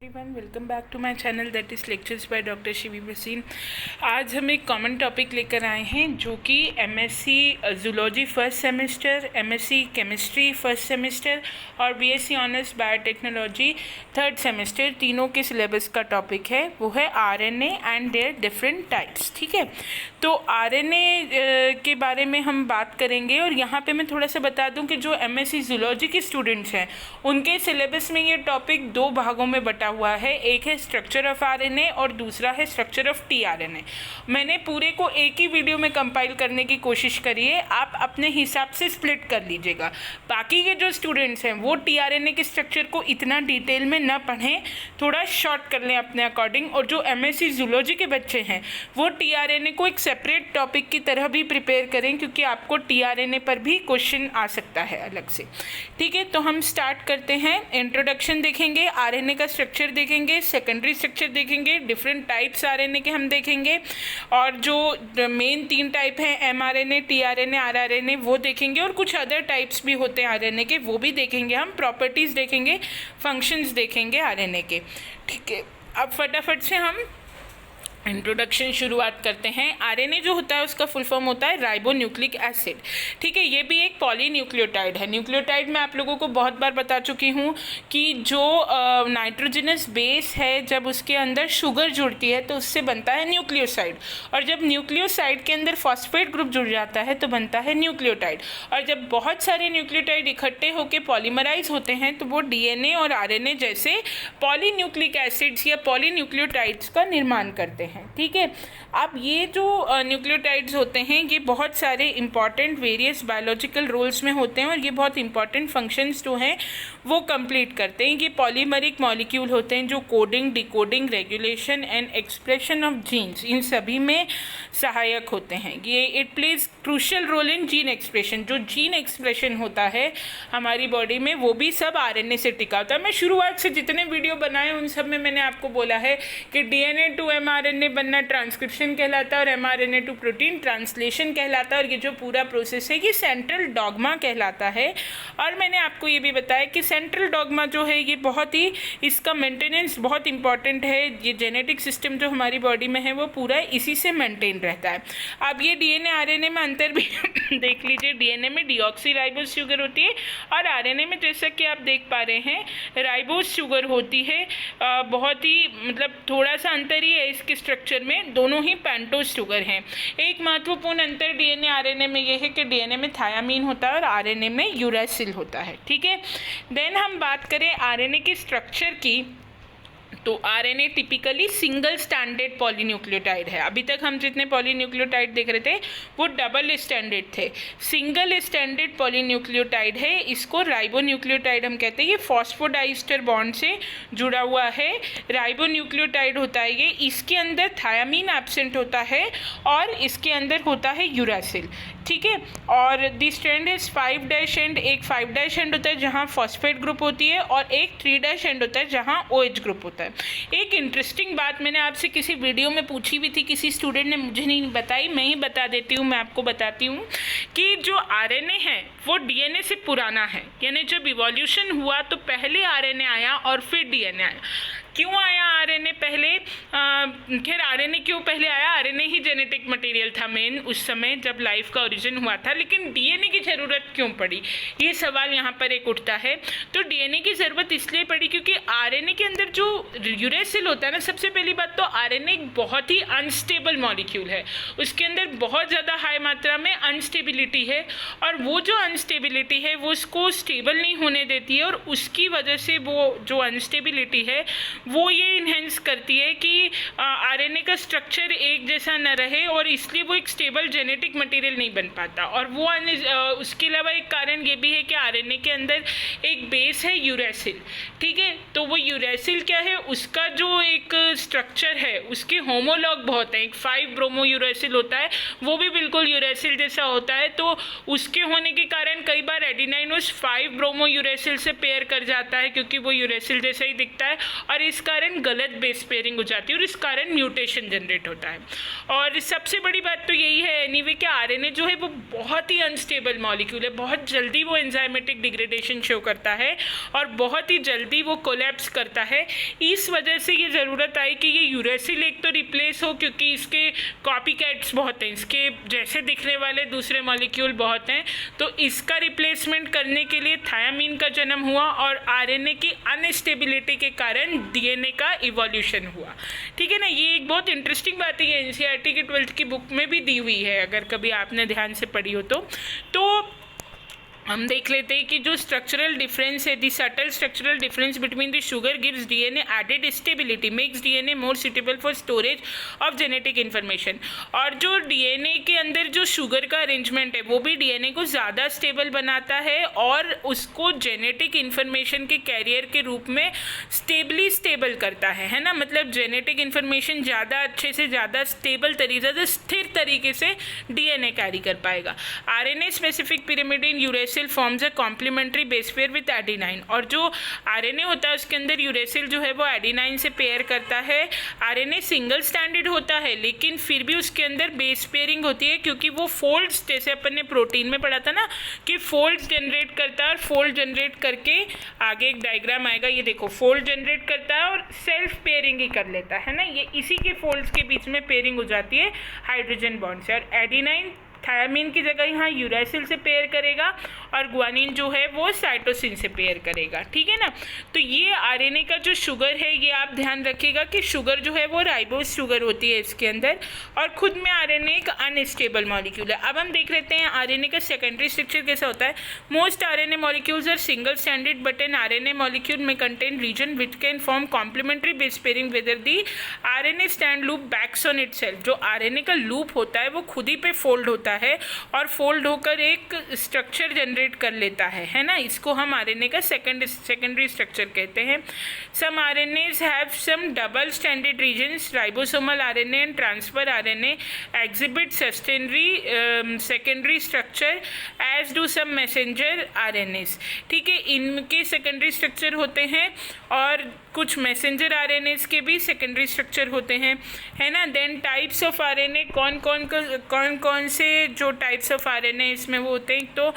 Everyone welcome back to my channel that is lectures by doctor Shivi Bhasin. आज हम एक common topic लेकर आए हैं जो कि MSc zoology first semester, MSc chemistry first semester और BSc honours biotechnology third semester तीनों के सिलेबस का टॉपिक है। वो है RNA and their different types. ठीक है, तो आरएनए के बारे में हम बात करेंगे और यहाँ पे मैं थोड़ा सा बता दूँ कि जो एमएससी जूलॉजी के स्टूडेंट्स हैं उनके सिलेबस में ये टॉपिक दो भागों में बटा हुआ है। एक है स्ट्रक्चर ऑफ आरएनए और दूसरा है स्ट्रक्चर ऑफ टीआरएनए। मैंने पूरे को एक ही वीडियो में कंपाइल करने की कोशिश करी है, आप अपने हिसाब से स्प्लिट कर लीजिएगा। बाकी के जो स्टूडेंट्स हैं वो टीआरएनए के स्ट्रक्चर को इतना डिटेल में ना पढ़ें, थोड़ा शॉर्ट कर लें अपने अकॉर्डिंग। और जो एमएससी जूलॉजी के बच्चे हैं वो टीआरएनए को एक सेपरेट टॉपिक की तरह भी प्रिपेयर करें, क्योंकि आपको टीआरएनए पर भी क्वेश्चन आ सकता है अलग से। ठीक है, तो हम स्टार्ट करते हैं। इंट्रोडक्शन देखेंगे, आरएनए का स्ट्रक्चर देखेंगे, सेकेंडरी स्ट्रक्चर देखेंगे, डिफरेंट टाइप्स आरएनए के हम देखेंगे, और जो मेन तीन टाइप हैं एमआरएनए, टीआरएनए, आरआरएनए वो देखेंगे, और कुछ अदर टाइप्स भी होते हैं आरएनए के वो भी देखेंगे। हम प्रॉपर्टीज देखेंगे, फंक्शंस देखेंगे आरएनए के। ठीक है, अब फटाफट से हम इंट्रोडक्शन शुरुआत करते हैं। आरएनए जो होता है उसका फुल फॉर्म होता है राइबो न्यूक्लिक एसिड। ठीक है, ये भी एक पॉलीन्यूक्लियोटाइड है। न्यूक्लियोटाइड मैं आप लोगों को बहुत बार बता चुकी हूँ कि जो नाइट्रोजनस बेस है जब उसके अंदर शुगर जुड़ती है तो उससे बनता है न्यूक्लियोसाइड, और जब न्यूक्लियोसाइड के अंदर फॉस्फेट ग्रुप जुड़ जाता है तो बनता है न्यूक्लियोटाइड। और जब बहुत सारे न्यूक्लियोटाइड इकट्ठे होकर पॉलीमराइज होते हैं तो वो डीएनए और आरएनए जैसे पॉलीन्यूक्लिक एसिड्स या पॉलीन्यूक्लियोटाइड्स का निर्माण करते हैं। ठीक है, अब ये जो न्यूक्लियोटाइड्स होते हैं ये बहुत सारे इंपॉर्टेंट वेरियस बायोलॉजिकल रोल्स में होते हैं, और ये बहुत इंपॉर्टेंट फंक्शंस जो हैं वो कंप्लीट करते हैं। ये पॉलीमरिक मॉलिक्यूल होते हैं जो coding, decoding, regulation and expression of genes इन सभी में सहायक होते हैं। ये it plays crucial role in gene expression. जो जीन एक्सप्रेशन होता है हमारी बॉडी में वो भी सब आरएनए से टिका होता है। मैं शुरुआत से जितने वीडियो बनाए उन सब में मैंने आपको बोला है कि डीएनए टू एमआरएनए बनना ट्रांसक्रिप्शन कहलाता है और एमआरएनए टू प्रोटीन ट्रांसलेशन कहलाता है, और ये जो पूरा प्रोसेस है ये सेंट्रल डॉगमा कहलाता है। और मैंने आपको ये भी बताया कि सेंट्रल डॉगमा जो है ये बहुत ही, इसका मेंटेनेंस बहुत इंपॉर्टेंट है। ये जेनेटिक सिस्टम जो हमारी बॉडी में है वो पूरा इसी से मेंटेन रहता है। अब ये डीएनए आरएनए में अंतर भी देख लीजिए। डीएनए में डीऑक्सीराइबोस शुगर होती है और आरएनए में जैसा कि आप देख पा रहे हैं राइबोस शुगर होती है। बहुत ही मतलब थोड़ा सा अंतर ही है इसके स्ट्रक्चर में, दोनों ही पेंटोज शुगर हैं। एक महत्वपूर्ण अंतर डीएनए आरएनए में यह है कि डीएनए में थायामीन होता है और आरएनए में यूरासिल होता है। ठीक है, देन हम बात करें आरएनए के स्ट्रक्चर की, तो RNA typically single standard polynucleotide है। अभी तक हम जितने पॉलीन्यूक्लियोटाइड देख रहे थे वो डबल स्टैंडर्ड थे। सिंगल स्टैंडर्ड पॉलीन्यूक्लियोटाइड है, इसको राइबोन्यूक्लियोटाइड हम कहते हैं। ये फॉस्फोडाइस्टर बॉन्ड से जुड़ा हुआ है, राइबोन्यूक्लियोटाइड होता है ये। इसके अंदर थायामीन एब्सेंट होता है और इसके अंदर होता है यूरासिल। ठीक है, और दी स्ट्रैंड इज 5' एंड, एक 5' एंड होता है जहाँ फॉस्फेट ग्रुप होती है, और एक 3' एंड होता है जहाँ OH ग्रुप होता है। एक इंटरेस्टिंग बात मैंने आपसे किसी वीडियो में पूछी भी थी, किसी स्टूडेंट ने मुझे नहीं बताई, मैं ही बता देती हूँ, मैं आपको बताती हूँ कि जो आरएनए है वो डीएनए से पुराना है। यानी जब इवोल्यूशन हुआ तो पहले आरएनए आया और फिर डीएनए आया। क्यों आया आरएनए पहले? खैर आरएनए क्यों पहले आया? आरएनए ही जेनेटिक मटेरियल था मेन उस समय जब लाइफ का ओरिजिन हुआ था, लेकिन डीएनए की ज़रूरत क्यों पड़ी, ये सवाल यहाँ पर एक उठता है। तो डीएनए की ज़रूरत इसलिए पड़ी क्योंकि आरएनए के अंदर जो यूरेसिल होता है ना, सबसे पहली बात तो आरएनए एक बहुत ही अनस्टेबल मॉलिक्यूल है, उसके अंदर बहुत ज़्यादा हाई मात्रा में अनस्टेबिलिटी है, और वो जो अनस्टेबिलिटी है वो उसको स्टेबल नहीं होने देती है, और उसकी वजह से वो जो अनस्टेबिलिटी है वो ये इन्हेंस करती है कि आरएनए का स्ट्रक्चर एक जैसा न रहे, और इसलिए वो एक स्टेबल जेनेटिक मटेरियल नहीं बन पाता। और वो उसके अलावा एक कारण ये भी है कि आरएनए के अंदर एक बेस है यूरेसिल। ठीक है, तो वो यूरेसिल क्या है, उसका जो एक स्ट्रक्चर है उसके होमोलॉग बहुत है। एक 5 ब्रोमो यूरेसिल होता है, वो भी बिल्कुल यूरेसिल जैसा होता है, तो उसके होने के कारण कई बार एडिनाइन उस 5 ब्रोमो यूरेसिल से पेयर कर जाता है क्योंकि वो यूरेसिल जैसा ही दिखता है। और इस कारण गलत बेस पेयरिंग हो जाती है और इस कारण म्यूटेशन जनरेट होता है। और सबसे बड़ी बात तो यही है एनीवे कि आरएनए जो है वो बहुत ही अनस्टेबल मॉलिक्यूल है, बहुत जल्दी वो एंजाइमेटिक डिग्रेडेशन शो करता है और बहुत ही जल्दी वो कोलैप्स करता है। इस वजह से ये ज़रूरत आई कि ये यूरेसिल एक तो रिप्लेस हो, क्योंकि इसके कॉपी कैट्स बहुत हैं, इसके जैसे दिखने वाले दूसरे मॉलिक्यूल बहुत हैं, तो इसका रिप्लेसमेंट करने के लिए थायामीन का जन्म हुआ और आरएनए की अनस्टेबिलिटी के कारण डीएनए का इवोल्यूशन हुआ। ठीक है ना, ये एक बहुत इंटरेस्टिंग बात है, ये एनसीईआरटी की 12th की बुक में भी दी हुई है, अगर कभी आपने ध्यान से पढ़ी हो तो हम देख लेते हैं कि जो स्ट्रक्चरल डिफरेंस है, the subtle structural difference between the sugar gives DNA added stability, makes DNA more suitable for storage of genetic information. और जो डीएनए के अंदर जो शुगर का अरेंजमेंट है वो भी डीएनए को ज़्यादा स्टेबल बनाता है और उसको जेनेटिक इन्फॉर्मेशन के कैरियर के रूप में स्टेबल करता है ना, मतलब जेनेटिक इन्फॉर्मेशन ज़्यादा अच्छे से ज़्यादा स्टेबल तरीके से स्थिर तरीके से डीएनए कैरी कर पाएगा। RNA specific pyrimidine uracil forms a complementary base pair with adenine. और जो आरएनए होता है उसके अंदर यूरेसिल जो है वो एडेनाइन से पेयर करता है। आरएनए सिंगल स्टैंडर्ड होता है लेकिन फिर भी उसके अंदर बेस पेयरिंग होती है, क्योंकि वो फोल्ड्स, जैसे अपन ने प्रोटीन में पढ़ा था ना कि फोल्ड्स जनरेट करता है और फोल्ड जनरेट करके आगे एक डायग्राम आएगा, ये देखो, फोल्ड जनरेट करता है और सेल्फ पेयरिंग ही कर लेता है ना, ये इसी के फोल्ड्स के बीच में पेयरिंग हो जाती है हाइड्रोजन बॉन्ड से। और एडेनाइन थायामीन की जगह यहाँ यूरेसिल से पेयर करेगा और ग्वानिन जो है वो साइटोसिन से पेयर करेगा। ठीक है ना, तो ये आरएनए का जो शुगर है ये आप ध्यान रखिएगा कि शुगर जो है वो राइबोस शुगर होती है इसके अंदर, और खुद में आरएनए एक अनस्टेबल मॉलिक्यूल है। अब हम देख लेते हैं आरएनए का सेकेंडरी स्ट्रक्चर कैसा होता है। Most RNA molecules are single standard but an RNA molecule में contain region which can form complementary base pairing whether the RNA stand loop backs on itself. जो आरएनए का लूप होता है वो खुद ही पे फोल्ड होता है और फोल्ड होकर एक स्ट्रक्चर जनरेट कर लेता है ना, इसको हम आरएनए का सेकेंडरी स्ट्रक्चर कहते हैं। Some RNAs have some double standard regions, ribosomal RNA and transfer RNA exhibit secondary structure as do some messenger RNAs. ठीक है, इनके सेकेंडरी स्ट्रक्चर होते हैं और कुछ मैसेंजर आरएनएस के भी सेकेंडरी स्ट्रक्चर होते हैं, है ना। देन टाइप्स ऑफ आरएनए, कौन कौन से जो टाइप्स ऑफ आरएनए इसमें वो होते हैं, तो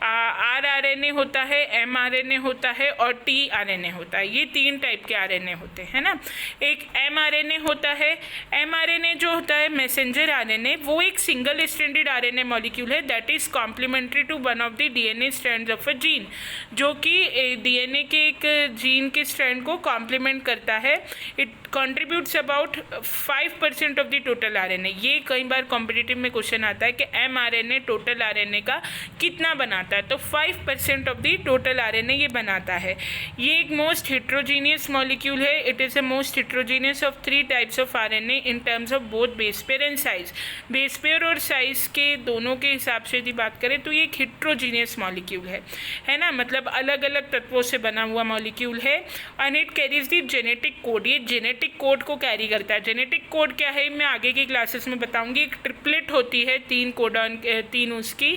आर आरएनए होता है, एम आरएनए होता है और टी आरएनए होता है। ये 3 टाइप के आरएनए होते हैं ना। एक एम आरएनए होता है, एम आरएनए जो होता है मैसेंजर आरएनए, वो एक सिंगल स्ट्रैंडेड आरएनए मॉलिक्यूल है that is complementary to one of the DNA strands of a gene, जो कि डीएनए के एक जीन के स्ट्रैंड को कॉम्प्लीमेंट करता है। It contributes about 5% of the total RNA. ये कई बार कॉम्पिटिटिव में क्वेश्चन आता है कि एम आरएनए टोटल आरएनए का कितना बनाता है, तो 5% ऑफ द टोटल आरएनए ये बनाता है। ये एक मोस्ट हेट्रोजीनियस मॉलिक्यूल है। It is a most heterogeneous of 3 types of RNA in terms of both base pair and size. Base pair और साइज के दोनों के हिसाब से यदि बात करें तो ये एक हेट्रोजीनियस मॉलिक्यूल है ना, मतलब अलग अलग तत्वों से बना हुआ मॉलिक्यूल है। And it carries the genetic code, ये जेनेटिक कोड को कैरी करता है। जेनेटिक कोड क्या है मैं आगे की क्लासेस में बताऊंगी। एक ट्रिपलेट होती है 3 कोडॉन, 3 उसकी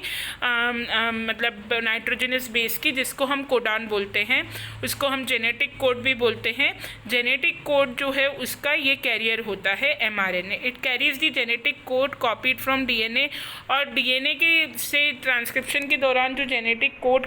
मतलब नाइट्रोजनस बेस की, जिसको हम कोडॉन बोलते हैं, उसको हम जेनेटिक कोड भी बोलते हैं। जेनेटिक कोड जो है उसका ये कैरियर होता है mRNA. It carries the genetic code copied from DNA, और डीएनए के से ट्रांसक्रिप्शन के दौरान जो जेनेटिक कोड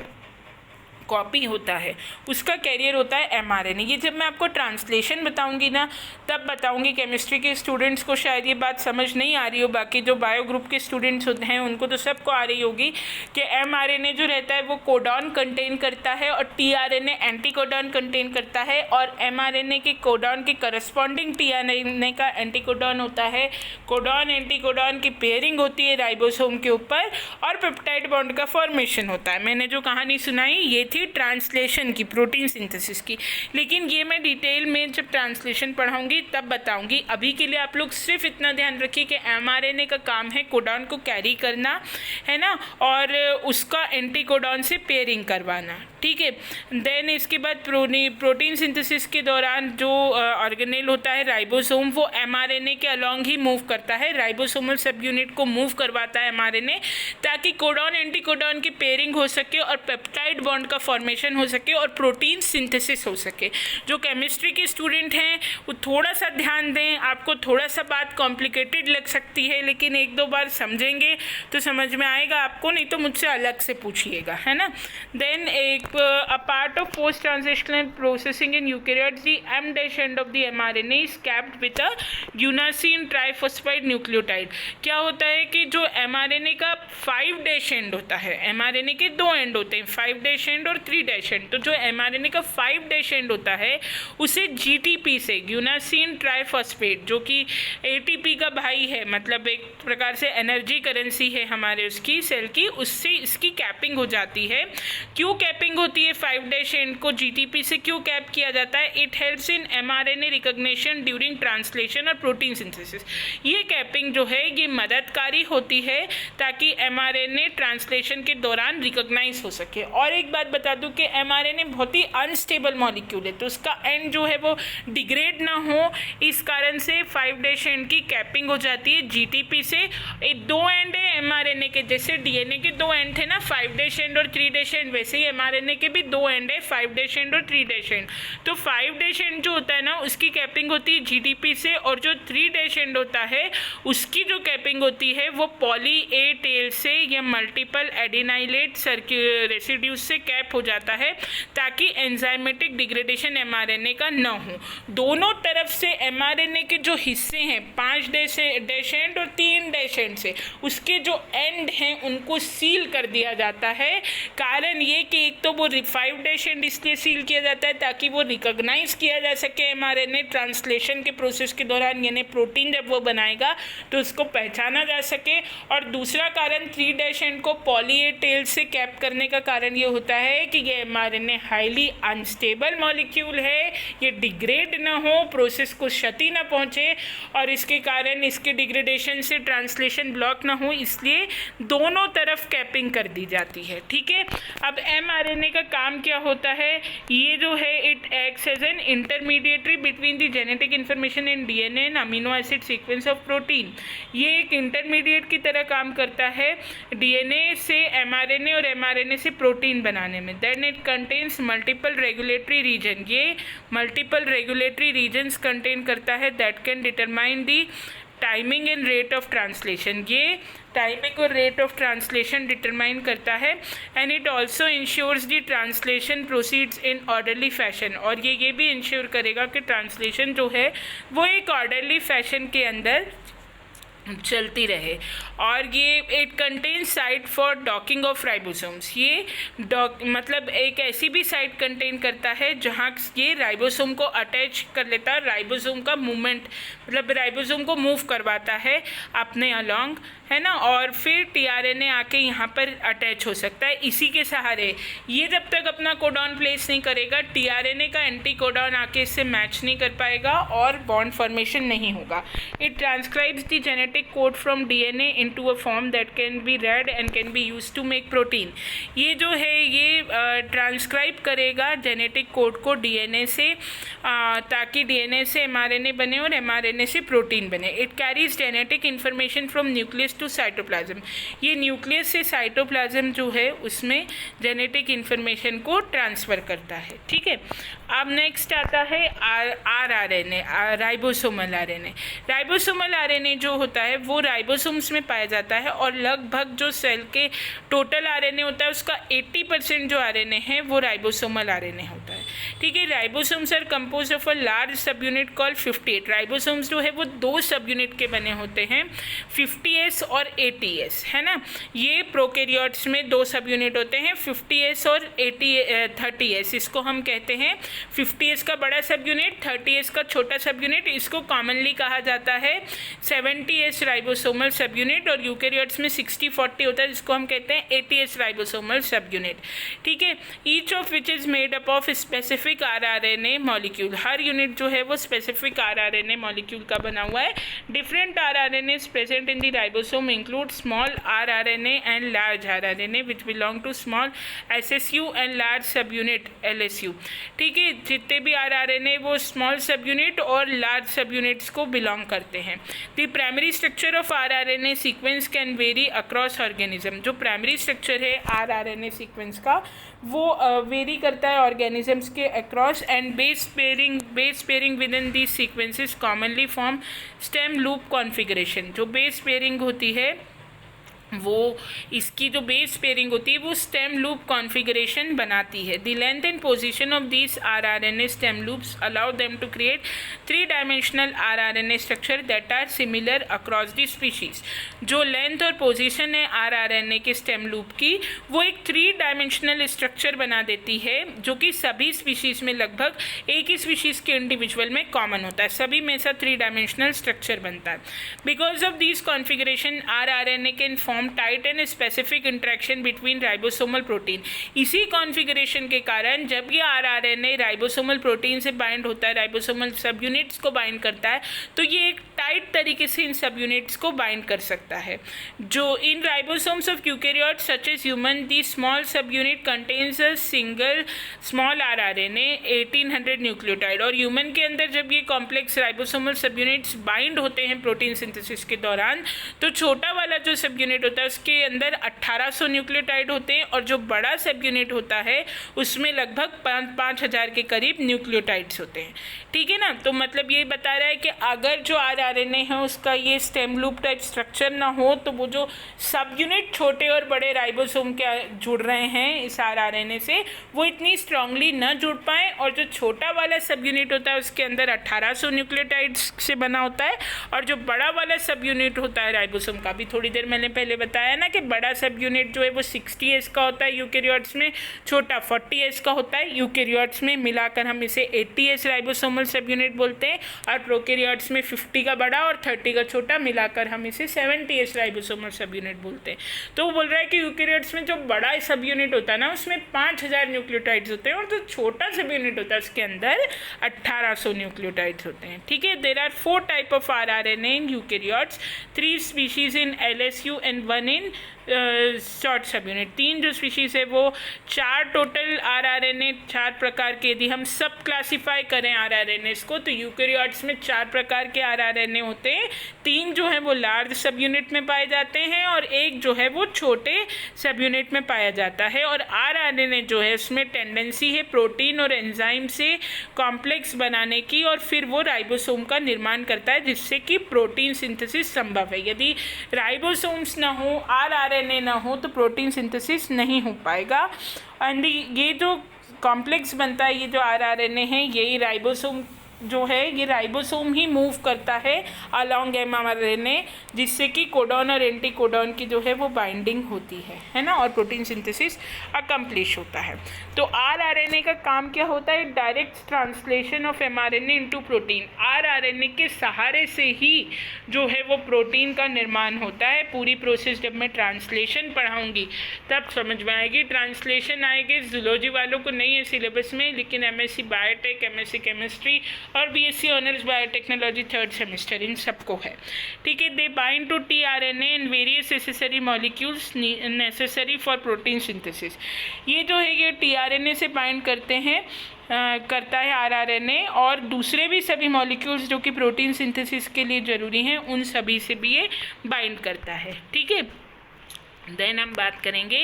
कॉपी होता है उसका कैरियर होता है एमआरएनए। ये जब मैं आपको ट्रांसलेशन बताऊंगी ना तब बताऊंगी। केमिस्ट्री के स्टूडेंट्स को शायद ये बात समझ नहीं आ रही हो, बाकी जो बायो ग्रुप के स्टूडेंट्स होते हैं उनको तो सबको आ रही होगी कि एमआरएनए जो रहता है वो कोडॉन कंटेन करता है और टीआरएनए एंटी कोडॉन कंटेन करता है, और एमआरएनए के कोडॉन के करस्पॉन्डिंग टीआरएनए का एंटी कोडॉन होता है। कोडॉन एंटी कोडॉन की पेयरिंग होती है राइबोसोम के ऊपर और पेप्टाइड बॉन्ड का फॉर्मेशन होता है। मैंने जो कहानी सुनाई ये थी ट्रांसलेशन की, प्रोटीन सिंथेसिस की, लेकिन ये मैं डिटेल में जब ट्रांसलेशन पढ़ाऊंगी तब बताऊंगी। अभी के लिए आप लोग सिर्फ इतना ध्यान रखिए कि एमआरएनए का काम है कोडॉन को कैरी करना, है ना, और उसका एंटी कोडॉन से पेयरिंग करवाना। ठीक है। देन इसके बाद प्रोटीन सिंथेसिस के दौरान जो ऑर्गेनेल होता है राइबोसोम, वो एमआरएनए के अलॉन्ग ही मूव करता है, राइबोसोमल सब यूनिट को मूव करवाता है एमआरएनए, ताकि कोडॉन एंटीकोडॉन की पेयरिंग हो सके और पेप्टाइड बॉन्ड का फॉर्मेशन हो सके और प्रोटीन सिंथेसिस हो सके। जो केमिस्ट्री के स्टूडेंट हैं वो थोड़ा सा ध्यान दें, आपको थोड़ा सा बात कॉम्प्लिकेटेड लग सकती है, लेकिन एक दो बार समझेंगे तो समझ में आएगा आपको, नहीं तो मुझसे अलग से पूछिएगा, है ना। देन एक a part of post-translational processing in eukaryotes, the M dash end of the mRNA is capped with a guanosine triphosphide nucleotide। क्या होता है कि जो mRNA का 5 डैश एंड होता है, mRNA के 2 एंड होते हैं, 5 डैश एंड और 3 डैश एंड, तो जो mRNA का 5 डैश एंड होता है उसे GTP से, guanosine triphosphate, जो कि ATP का भाई है, मतलब एक प्रकार से एनर्जी करेंसी है हमारे उसकी सेल की, उससे इसकी कैपिंग हो जाती है। क्यों कैपिंग होती है 5 डैश एंड को GTP से क्यों कैप किया जाता है? It helps in mRNA recognition during translation और प्रोटीन सिंथेसिस। ये कैपिंग जो है ये मददकारी होती है ताकि mRNA ट्रांसलेशन के दौरान रिकॉग्नाइज हो सके। और एक बात बता दूं कि mRNA बहुत ही अनस्टेबल मॉलिक्यूल है, तो उसका एंड जो है वो डिग्रेड ना हो, इस कारण से 5 डैश एंड की कैपिंग हो जाती है GTP से। एक 2 एंड है mRNA के, जैसे DNA के 2 एंड थे ना, 5 डैश एंड और 3 डैश एंड, वैसे ही mRNA के भी 2 एंड है, 5 डैश एंड और 3 डैश एंड। तो 5 डैश एंड जो होता है ना उसकी कैपिंग होती है GTP से, और जो 3 डैश एंड होता है उसकी जो कैपिंग होती है वो पॉली ए टेल से या मल्टीपल एडिनाइलेट रेसिड्यूज से कैप हो जाता है, ताकि एंजाइमेटिक डिग्रेडेशन mRNA का न हो। दोनों तरफ से mRNA के जो हिस्से हैं 5 डैश एंड और 3 डैश एंड से, उसके जो एंड हैं उनको सील कर दिया जाता है। कारण ये कि एक तो वो 5 डैश एंड इसलिए सील किया जाता है ताकि वो रिकॉग्नाइज किया जा सके mRNA ट्रांसलेशन के प्रोसेस के दौरान, यानी प्रोटीन जब वो बनाएगा तो उसको पहचाना जा सके। और दूसरा कारण 3 डैश एंड को पॉली ए टेल से कैप करने का कारण ये होता है कि ये mRNA हाईली अनस्टेबल मॉलिक्यूल है, ये डिग्रेड ना हो, प्रोसेस को क्षति ना पहुँचे, और इसके कारण इसके डिग्रेडेशन से ट्रांसलेशन ब्लॉक ना हो, इसलिए दोनों तरफ कैपिंग कर दी जाती है। ठीक है, अब mRNA का काम क्या होता है? ये जो है it acts as an intermediary between the genetic information in DNA and amino acid sequence of protein. ये एक इंटरमीडिएट की तरह काम करता है DNA से mRNA और mRNA से प्रोटीन बनाने में। Then it contains multiple regulatory region, ये मल्टीपल रेगुलेटरी रीजन्स कंटेन करता है that can determine the timing and rate of translation. ये टाइमिंग और रेट ऑफ ट्रांसलेशन डिटरमाइन करता है। And it also ensures the translation proceeds in orderly fashion, और ये भी इंश्योर करेगा कि ट्रांसलेशन जो है वो एक ऑर्डरली फैशन के अंदर चलती रहे। और ये it contain site for docking of ribosomes, ये मतलब एक ऐसी भी साइट कंटेन करता है जहाँ ये राइबोसोम को अटैच कर लेता है, राइबोसोम का मूवमेंट मतलब राइबोसोम को मूव करवाता है अपने अलॉन्ग, है ना, और फिर tRNA आके यहाँ पर अटैच हो सकता है इसी के सहारे। ये जब तक अपना कोडॉन प्लेस नहीं करेगा tRNA का एंटी कोडॉन आके इससे मैच नहीं कर पाएगा और बॉन्ड फॉर्मेशन नहीं होगा। It transcribes the genetic code from DNA into a form that can be read and can be used to make protein. ये जो है ये ट्रांसक्राइब करेगा जेनेटिक कोड को DNA से, ताकि DNA से mRNA बने और mRNA से प्रोटीन बने। It carries genetic information from nucleus to cytoplasm, ये न्यूक्लियस से साइटोप्लाज्म जो है उसमें जेनेटिक इन्फॉर्मेशन को ट्रांसफ़र करता है। ठीक है, अब नेक्स्ट आता है RNA, ribosomal RNA। Ribosomal RNA जो होता है वो राइबोसोम्स में पाया जाता है, और लगभग जो सेल के टोटल RNA होता है उसका 80% जो RNA है वो राइबोसोमल RNA होता है। ठीक है, ribosomes are compose of a large sub unit called 58। Ribosomes जो है वो 2 सब यूनिट के बने होते हैं, 50S और 80S, है ना। ये प्रोकैरियोट्स में 2 सब यूनिट होते हैं, 50S और 30S। इसको हम कहते हैं 50S का बड़ा सब यूनिट, 30S का छोटा सब यूनिट। इसको कॉमनली कहा जाता है 70S राइबोसोमल सब यूनिट, और यूकैरियोट्स में 60-40 होता है जिसको हम कहते हैं 80S राइबोसोमल सब यूनिट। ठीक है, each of which is made up of specific specific rRNA molecule, her unit जो है वो स्पेसिफिक आरआरएनए मॉलिक्यूल का बना हुआ है। Different rRNA present in the ribosome include small rRNA and large rRNA which belong to small SSU and large sub unit LSU. ठीक है, जितने भी आरआरएनए वो स्मॉल सब यूनिट और लार्ज सब यूनिट्स को बिलोंग करते हैं। The primary structure of rRNA sequence can vary across organism. जो प्राइमरी स्ट्रक्चर है आरआरएनए सीक्वेंस का वो वेरी करता है ऑर्गेनिजम्स के across, and base pairing with in these sequences commonly form stem loop configuration. जो बेस पेयरिंग होती है वो इसकी जो बेस पेयरिंग होती है वो स्टेम लूप कॉन्फ़िगरेशन बनाती है। The length and position of these rRNA stem loops allow them to create 3-डायमेंशनल rRNA structure that are similar across the species. जो लेंथ और पोजीशन है आरआरएनए के स्टेम लूप की वो एक 3-डायमेंशनल स्ट्रक्चर बना देती है, जो कि सभी स्पीशीज़ में लगभग एक ही स्पीशीज़ के इंडिविजुअल में कॉमन होता है। सभी में ऐसा 3-डायमेंशनल स्ट्रक्चर बनता है। Because of this configuration rRNA can form tight and specific interaction between ribosomal protein. इसी कॉन्फ़िगरेशन के कारण जब ये आरआरएनए राइबोसोमल प्रोटीन से बाइंड होता है, राइबोसोमल सब यूनिट्स को बाइंड करता है, तो ये एक टाइट तरीके से इन सब यूनिट्स को बाइंड कर सकता है। जो in ribosomes of eukaryotes such as human the small subunit contains a single small rRNA 1800 nucleotide. और ह्यूमन के अंदर जब ये complex ribosomal subunits bind होते हैं प्रोटीन सिंथेसिस के दौरान, तो छोटा वाला जो सब यूनिट होता है उसके अंदर 1800 न्यूक्लियोटाइड होते हैं, और जो बड़ा सब यूनिट होता है उसमें लगभग 5000 के करीब न्यूक्लियोटाइड्स होते हैं। ठीक है ना, तो मतलब ये बता रहा है कि अगर जो आरआरएनए है उसका ये स्टेम लूप टाइप स्ट्रक्चर ना हो तो वो जो सब यूनिट छोटे और बड़े राइबोसोम के जुड़ रहे हैं इस आरआरएनए से वो इतनी स्ट्रांगली न जुड़ पाए, और जो छोटा वाला सब यूनिट होता है उसके अंदर 1800 न्यूक्लियोटाइड्स से बना होता है, और जो बड़ा वाला सब यूनिट होता है राइबोसोम का, भी थोड़ी देर मैंने पहले बताया ना कि बड़ा सब यूनिट जो है वो 60S का होता है यूकेरियोट्स में, छोटा 40S का होता है यूकेरियोट्स में, मिलाकर हम इसे 80S राइबोसोमल सब यूनिट बोलते हैं, और प्रोकैरियोट्स में 50 का बड़ा और 30 का छोटा मिलाकर हम इसे 70S राइबोसोमल सब यूनिट बोलते हैं। तो वो बोल रहा है कि यूकेरियोट्स में जो बड़ा सब यूनिट होता है ना उसमें 5000 न्यूक्लियोटाइड्स होते हैं, और जो छोटा सब यूनिट होता है उसके अंदर 1800 न्यूक्लियोटाइड्स होते हैं। ठीक है, there are 4 type of rRNA in eukaryotes, 3 species in LSU and 1 in short sub unit. 3 जो स्पीशीज़ है वो 4 टोटल आरआरएनए 4 प्रकार के, यदि हम सब क्लासीफाई करें आरआरएनएस को तो यूकेरियोट्स में 4 प्रकार के आरआरएनए होते हैं। 3 जो है वो लार्ज सब यूनिट में पाए जाते हैं और 1 जो है वो छोटे सब यूनिट में पाया जाता है। और आरआरएनए जो है उसमें टेंडेंसी है प्रोटीन और एंजाइम से कॉम्प्लेक्स बनाने की, और फिर वो राइबोसोम का निर्माण करता है जिससे कि प्रोटीन सिंथेसिस संभव है। यदि राइबोसोम्स ना हो, आरआरएनए ना हो तो प्रोटीन सिंथेसिस नहीं हो पाएगा। एंड ये जो कॉम्प्लेक्स बनता है, ये जो आरआरएनए है, यही राइबोसोम जो है ये राइबोसोम ही मूव करता है अलॉन्ग एमआरएनए, जिससे कि कोडॉन और एंटी कोडॉन की जो है वो बाइंडिंग होती है ना, और प्रोटीन सिंथेसिस अकम्प्लिश होता है। तो आरआरएनए का काम क्या होता है? Direct translation of mRNA into protein. RRNA के सहारे से ही जो है वो प्रोटीन का निर्माण होता है। पूरी प्रोसेस जब मैं ट्रांसलेशन पढ़ाऊँगी तब समझ में आएगी। ट्रांसलेशन आएगी जूलॉजी वालों को नहीं है सिलेबस में, लेकिन एमएससी बायोटेक, एमएससी केमिस्ट्री और BSc honours biotechnology 3rd semester इन सबको है। ठीक है, they bind to tRNA and various necessary molecules necessary for protein synthesis. ये जो है ये टीआरएनए से बाइंड करते हैं करता है आरआरएनए, और दूसरे भी सभी मॉलिक्यूल्स जो कि प्रोटीन सिंथेसिस के लिए ज़रूरी हैं उन सभी से भी ये बाइंड करता है। ठीक है, देन हम बात करेंगे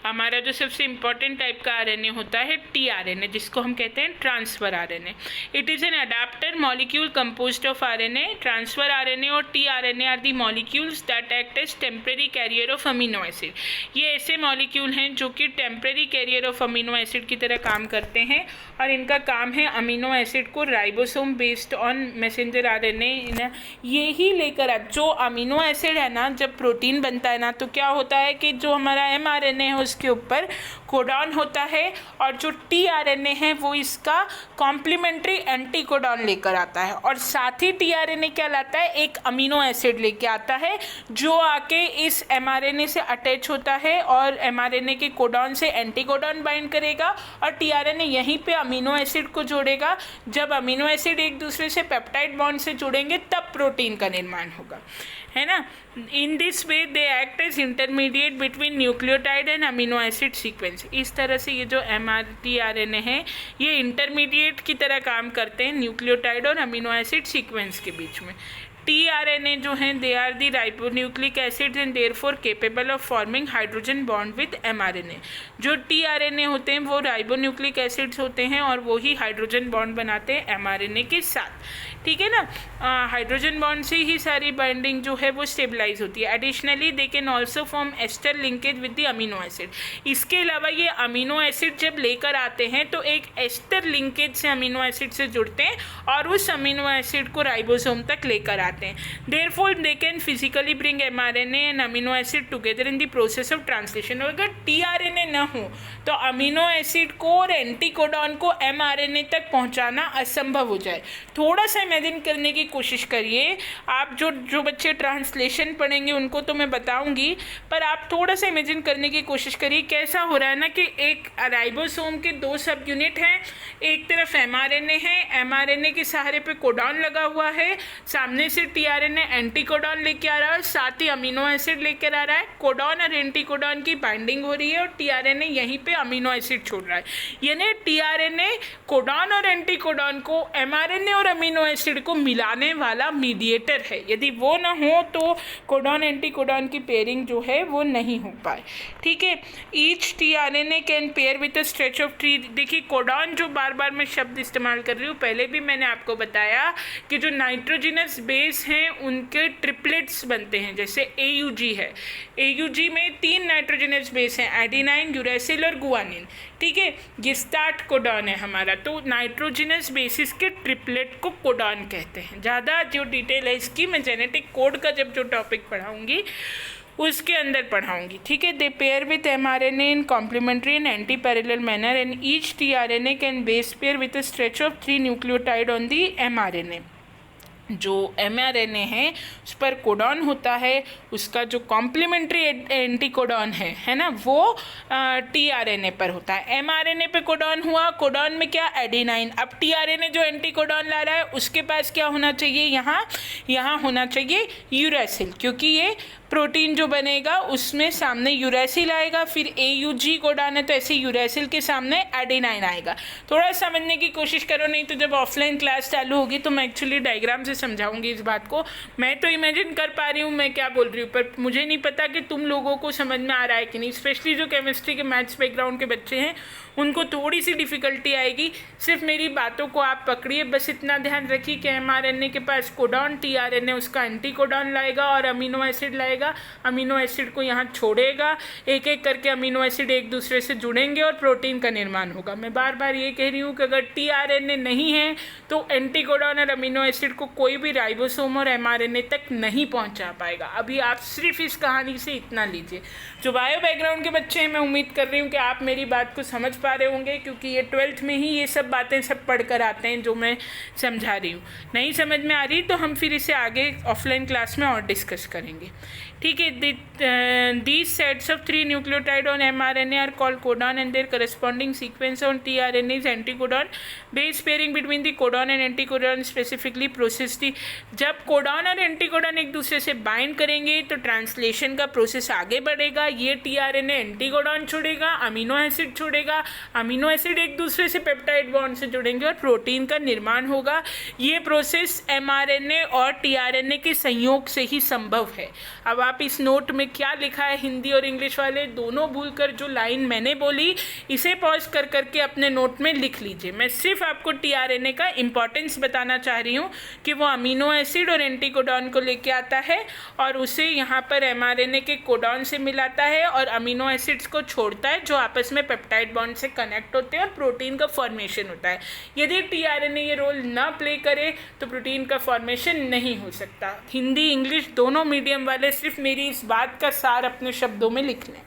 हमारा जो सबसे इम्पॉर्टेंट टाइप का आरएनए होता है टीआरएनए, जिसको हम कहते हैं transfer RNA. It is an adapter molecule composed of RNA. Transfer RNA और tRNA are the molecules that act as temporary carrier of amino acid. ये ऐसे मॉलिक्यूल हैं जो कि temporary carrier of amino acid की तरह काम करते हैं, और इनका काम है अमीनो एसिड को ribosome based on messenger RNA ये ही लेकर जो अमीनो एसिड है ना, जब प्रोटीन बनता है ना तो क्या होता है कि जो हमारा mRNA है उसके ऊपर कोडॉन होता है और जो tRNA है वो इसका कॉम्प्लीमेंट्री एंटीकोडॉन लेकर आता है, और साथ ही tRNA क्या लाता है, एक अमीनो एसिड लेके आता है जो आके इस mRNA से अटैच होता है और mRNA के कोडॉन से एंटीकोडॉन बाइंड करेगा और tRNA यहीं पे अमीनो एसिड को जोड़ेगा। जब अमीनो एसिड एक दूसरे से पेप्टाइड बॉन्ड से जुड़ेंगे तब प्रोटीन का निर्माण होगा, है ना। In this way they act as intermediate between nucleotide and amino acid sequence. इस तरह से ये जो tRNA है ये इंटरमीडिएट की तरह काम करते हैं न्यूक्लियोटाइड और अमीनो एसिड सीक्वेंस के बीच में। tRNA जो हैं they are the ribonucleic acids and therefore capable of forming hydrogen bond with mRNA। जो tRNA होते हैं वो राइबोन्यूक्लिक एसिड्स होते हैं और वो ही हाइड्रोजन बॉन्ड बनाते हैं mRNA के साथ, ठीक है ना। हाइड्रोजन बॉन्ड से ही सारी बाइंडिंग जो है वो स्टेबलाइज होती है। Additionally they can also form ester linkage with the amino acid. इसके अलावा ये अमीनो एसिड जब लेकर आते हैं तो एक एस्टर लिंकेज से अमीनो एसिड से जुड़ते हैं और उस अमीनो एसिड को राइबोसोम तक लेकर आते हैं। Therefore they can physically bring mRNA and amino acid together in the process of translation. अगर tRNA न हो तो अमीनो एसिड को और एंटीकोडॉन को mRNA तक पहुंचाना असंभव हो जाए। थोड़ा सा इमेजिन करने की कोशिश करिए। आप जो बच्चे ट्रांसलेशन पढ़ेंगे उनको तो मैं बताऊंगी, पर आप थोड़ा सा इमेजिन करने की कोशिश करिए कैसा हो रहा है ना कि एक राइबोसोम के 2 सब यूनिट हैं, एक तरफ mRNA है, mRNA के सहारे पे कोडॉन लगा हुआ है, सामने से tRNA एंटीकोडॉन लेके आ रहा है, साथ ही अमीनो एसिड लेकर आ रहा है। कोडॉन और एंटीकोडॉन की बाइंडिंग हो रही है और tRNA यहीं पे अमीनो एसिड छोड़ रहा है। यानी tRNA कोडॉन और एंटीकोडॉन को mRNA और अमीनो एसिड को मिलाने वाला मीडिएटर है। यदि वो ना हो तो कोडॉन एंटीकोडॉन की पेयरिंग जो है वो नहीं हो पाए, ठीक है। Each tRNA can pair with a stretch of 3। देखिए कोडॉन जो बार बार मैं शब्द इस्तेमाल कर रही हूँ, पहले भी मैंने आपको बताया कि जो नाइट्रोजिनस बेस हैं उनके ट्रिपलेट्स बनते हैं। जैसे AUG है, AUG में 3 नाइट्रोजिनस बेस हैं, एडिनाइन, यूरेसिल और गुआनिन, ठीक है। गिस्टार्ट कोडॉन है हमारा, तो नाइट्रोजिनस बेसिस के ट्रिपलेट को कोडॉन कहते हैं। ज़्यादा जो डिटेल है इसकी मैं जेनेटिक कोड का जब जो टॉपिक पढ़ाऊँगी उसके अंदर पढ़ाऊँगी, ठीक है। They pair with mRNA in complementary and antiparallel manner and each tRNA can base pair with a stretch of 3 nucleotide on the mRNA। जो mRNA है उस पर कोडॉन होता है, उसका जो कॉम्प्लीमेंट्री एंटीकोडॉन है ना, वो tRNA पर होता है। mRNA पे कोडॉन हुआ, कोडॉन में क्या, एडिनाइन। अब tRNA जो एंटीकोडॉन ला रहा है उसके पास क्या होना चाहिए, यहाँ होना चाहिए यूरेसिल, क्योंकि ये प्रोटीन जो बनेगा उसमें सामने यूरेसिल आएगा, फिर AUG कोडॉन है तो ऐसे यूरेसिल के सामने एडिनाइन आएगा। थोड़ा समझने की कोशिश करो, नहीं तो जब ऑफलाइन क्लास चालू होगी तो मैं एक्चुअली डायग्राम से समझाऊंगी इस बात को। मैं तो इमेजिन कर पा रही हूँ मैं क्या बोल रही हूँ, पर मुझे नहीं पता कि तुम लोगों को समझ में आ रहा है कि नहीं। स्पेशली जो केमिस्ट्री के मैथ्स बैकग्राउंड के बच्चे हैं उनको थोड़ी सी डिफ़िकल्टी आएगी। सिर्फ मेरी बातों को आप पकड़िए, बस इतना ध्यान रखिए कि mRNA के पास कोडॉन, tRNA उसका एंटीकोडॉन लाएगा और अमीनो एसिड लाएगा, अमीनो एसिड को यहाँ छोड़ेगा, एक एक करके अमीनो एसिड एक दूसरे से जुड़ेंगे और प्रोटीन का निर्माण होगा। मैं बार बार ये कह रही हूँ कि अगर tRNA नहीं है तो एंटीकोडॉन और अमीनो एसिड को कोई भी राइबोसोम और mRNA तक नहीं पहुँचा पाएगा। अभी आप सिर्फ इस कहानी से इतना लीजिए। जो बायो बैकग्राउंड के बच्चे हैं मैं उम्मीद कर रही हूँ कि आप मेरी बात को समझ पा रहे होंगे, क्योंकि ये 12th में ही ये सब बातें सब पढ़ कर आते हैं जो मैं समझा रही हूँ। नहीं समझ में आ रही तो हम फिर इसे आगे ऑफलाइन क्लास में और डिस्कस करेंगे, ठीक है। These sets of 3 nucleotide on mRNA are called codon and their corresponding sequence on tRNA is anticodon. Base pairing between the codon and anticodon specifically process the। जब कोडॉन और anticodon एक दूसरे से बाइंड करेंगे तो ट्रांसलेशन का process आगे बढ़ेगा। ये tRNA एंटीकोडॉन छोड़ेगा, अमीनो एसिड छोड़ेगा, अमीनो एसिड एक दूसरे से पेप्टाइड बॉन्ड से जुड़ेंगे और प्रोटीन का निर्माण होगा। ये प्रोसेस mRNA और tRNA के संयोग से ही संभव है। अब आप इस नोट में क्या लिखा है, हिंदी और इंग्लिश वाले दोनों भूलकर जो लाइन मैंने बोली इसे पॉज कर करके अपने नोट में लिख लीजिए। मैं सिर्फ आपको tRNA का इम्पॉर्टेंस बताना चाह रही हूँ कि वो वो अमीनो एसिड और एंटीकोडॉन को लेके आता है और उसे यहाँ पर mRNA के कोडॉन से मिलाता है और अमीनो एसिड्स को छोड़ता है जो आपस में पेप्टाइड बॉन्ड से कनेक्ट होते हैं और प्रोटीन का फॉर्मेशन होता है। यदि टीआरएनए ये रोल ना प्ले करे तो प्रोटीन का फॉर्मेशन नहीं हो सकता। हिंदी इंग्लिश दोनों मीडियम वाले सिर्फ मेरी इस बात का सार अपने शब्दों में लिख लें,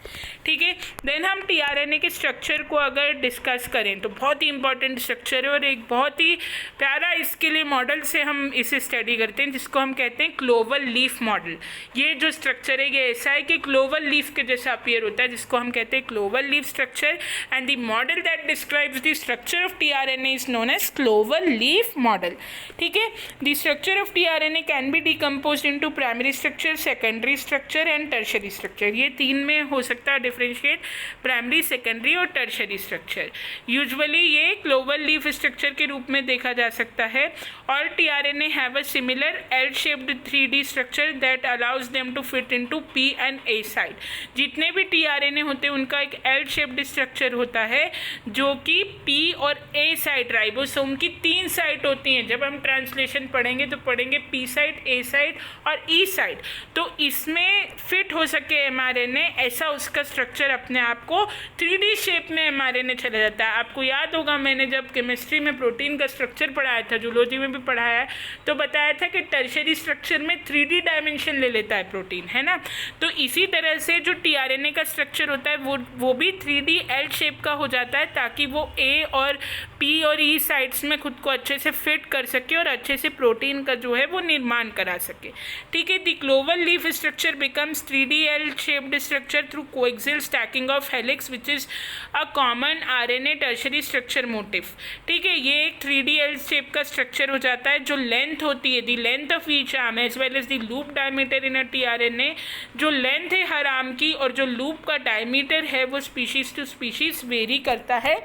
ठीक है। देन हम टीआरएनए के स्ट्रक्चर को अगर डिस्कस करें तो बहुत ही इंपॉर्टेंट स्ट्रक्चर है और एक बहुत ही प्यारा इसके लिए मॉडल से हम इसे स्टडी करते हैं जिसको हम कहते हैं क्लोवर लीफ मॉडल। ये जो स्ट्रक्चर है ये ऐसा है कि क्लोवर लीफ के जैसा अपीयर होता है जिसको हम कहते हैं clover leaf structure and the model that describes the structure of tRNA is known as clover leaf model, ठीक है। The structure of tRNA can be decomposed into primary structure, secondary structure and tertiary structure. ये तीन में हो सकता है differentiate, primary, secondary और tertiary structure. Usually ये क्लोवर लीफ स्ट्रक्चर के रूप में देखा जा सकता है। All tRNA have a similar L shaped 3D structure that allows them to fit into P and A side. जितने भी टीआरएनए होते हैं उनका एक एल शेप्ड स्ट्रक्चर होता है जो कि P और A साइड, राइबोसोम की 3 साइट होती हैं। जब हम ट्रांसलेशन पढ़ेंगे तो पढ़ेंगे P साइड, A साइड और E साइड। तो इसमें फिट हो सके mRNA, ऐसा उसका स्ट्रक्चर अपने आप को 3D शेप में mRNA चला जाता है। आपको याद होगा मैंने जब केमिस्ट्री में प्रोटीन का स्ट्रक्चर पढ़ाया था, जूलॉजी में भी पढ़ाया है, तो बताया था कि टर्शरी स्ट्रक्चर में 3D डायमेंशन ले लेता है प्रोटीन, है ना। तो इसी तरह से जो टीआरएनए का स्ट्रक्चर होता है वो भी 3D एल शेप का हो जाता है ताकि वो A और P और E साइड्स में खुद को अच्छे से फिट कर सके और अच्छे से प्रोटीन का जो है वो निर्माण करा सके, ठीक है। The clover leaf structure becomes 3D L shaped structure through coaxial stacking of helix which is a common RNA tertiary structure motive, ठीक है। ये एक 3D एल शेप का स्ट्रक्चर हो जाता है। जो लेंथ होती है, the length of each arm as well as the loop diameter in a tRNA, जो लेंथ है हर आर्म की और जो लूप का डायमीटर है वो स्पीशीज टू स्पीशीज वेरी करता है।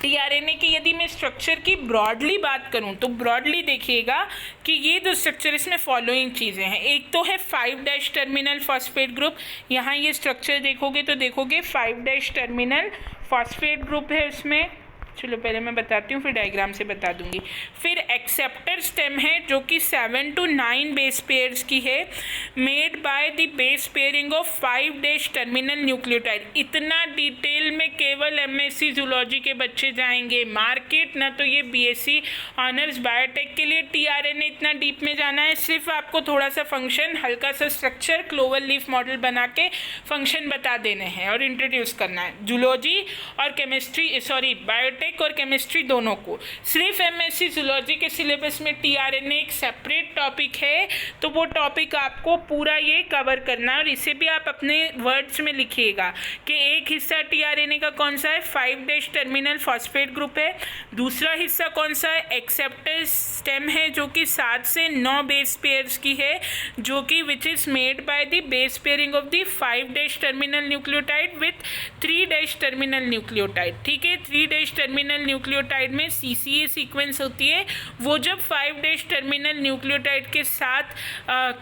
टीआरएनए की यदि मैं स्ट्रक्चर की ब्रॉडली बात करूं तो ब्रॉडली देखिएगा कि ये जो स्ट्रक्चर इसमें फॉलोइंग चीज़ें हैं। एक तो है 5' टर्मिनल फॉस्फेट ग्रुप। यहाँ ये स्ट्रक्चर देखोगे तो देखोगे 5' टर्मिनल फॉस्फेट ग्रुप है उसमें। चलो पहले मैं बताती हूँ फिर डायग्राम से बता दूंगी। फिर एक्सेप्टर स्टेम है जो कि 7 to 9 बेस पेयर्स की है, made by the base pairing of 5' terminal nucleotide. इतना डिटेल में केवल MSc जूलॉजी के बच्चे जाएंगे मार्केट, ना तो ये BSc ऑनर्स बायोटेक के लिए टीआरएनए इतना डीप में जाना है। सिर्फ आपको थोड़ा सा फंक्शन, हल्का सा स्ट्रक्चर, क्लोवर लीफ मॉडल बना के फंक्शन बता देने हैं और इंट्रोड्यूस करना है। जूलॉजी और केमिस्ट्री, बायोटेक और केमिस्ट्री दोनों को। सिर्फ MSc जूलॉजी के सिलेबस में टीआरएनए एक सेपरेट टॉपिक है, तो वो टॉपिक आपको पूरा ये कवर करना है और इसे भी आप अपने वर्ड्स में लिखिएगा कि एक हिस्सा टीआरएनए का कौन सा है, 5' टर्मिनल फॉस्फेट ग्रुप है। दूसरा हिस्सा कौन सा है, एक्सेप्टर स्टेम है जो कि 7 से 9 बेस पेयर्स की है, जो कि which is made by the base pairing of the 5' terminal nucleotide with 3' terminal nucleotide, ठीक है। 3' टर्मिनल न्यूक्लियोटाइड में CCA सीक्वेंस होती है। वो जब 5' टर्मिनल न्यूक्लियोटाइड के साथ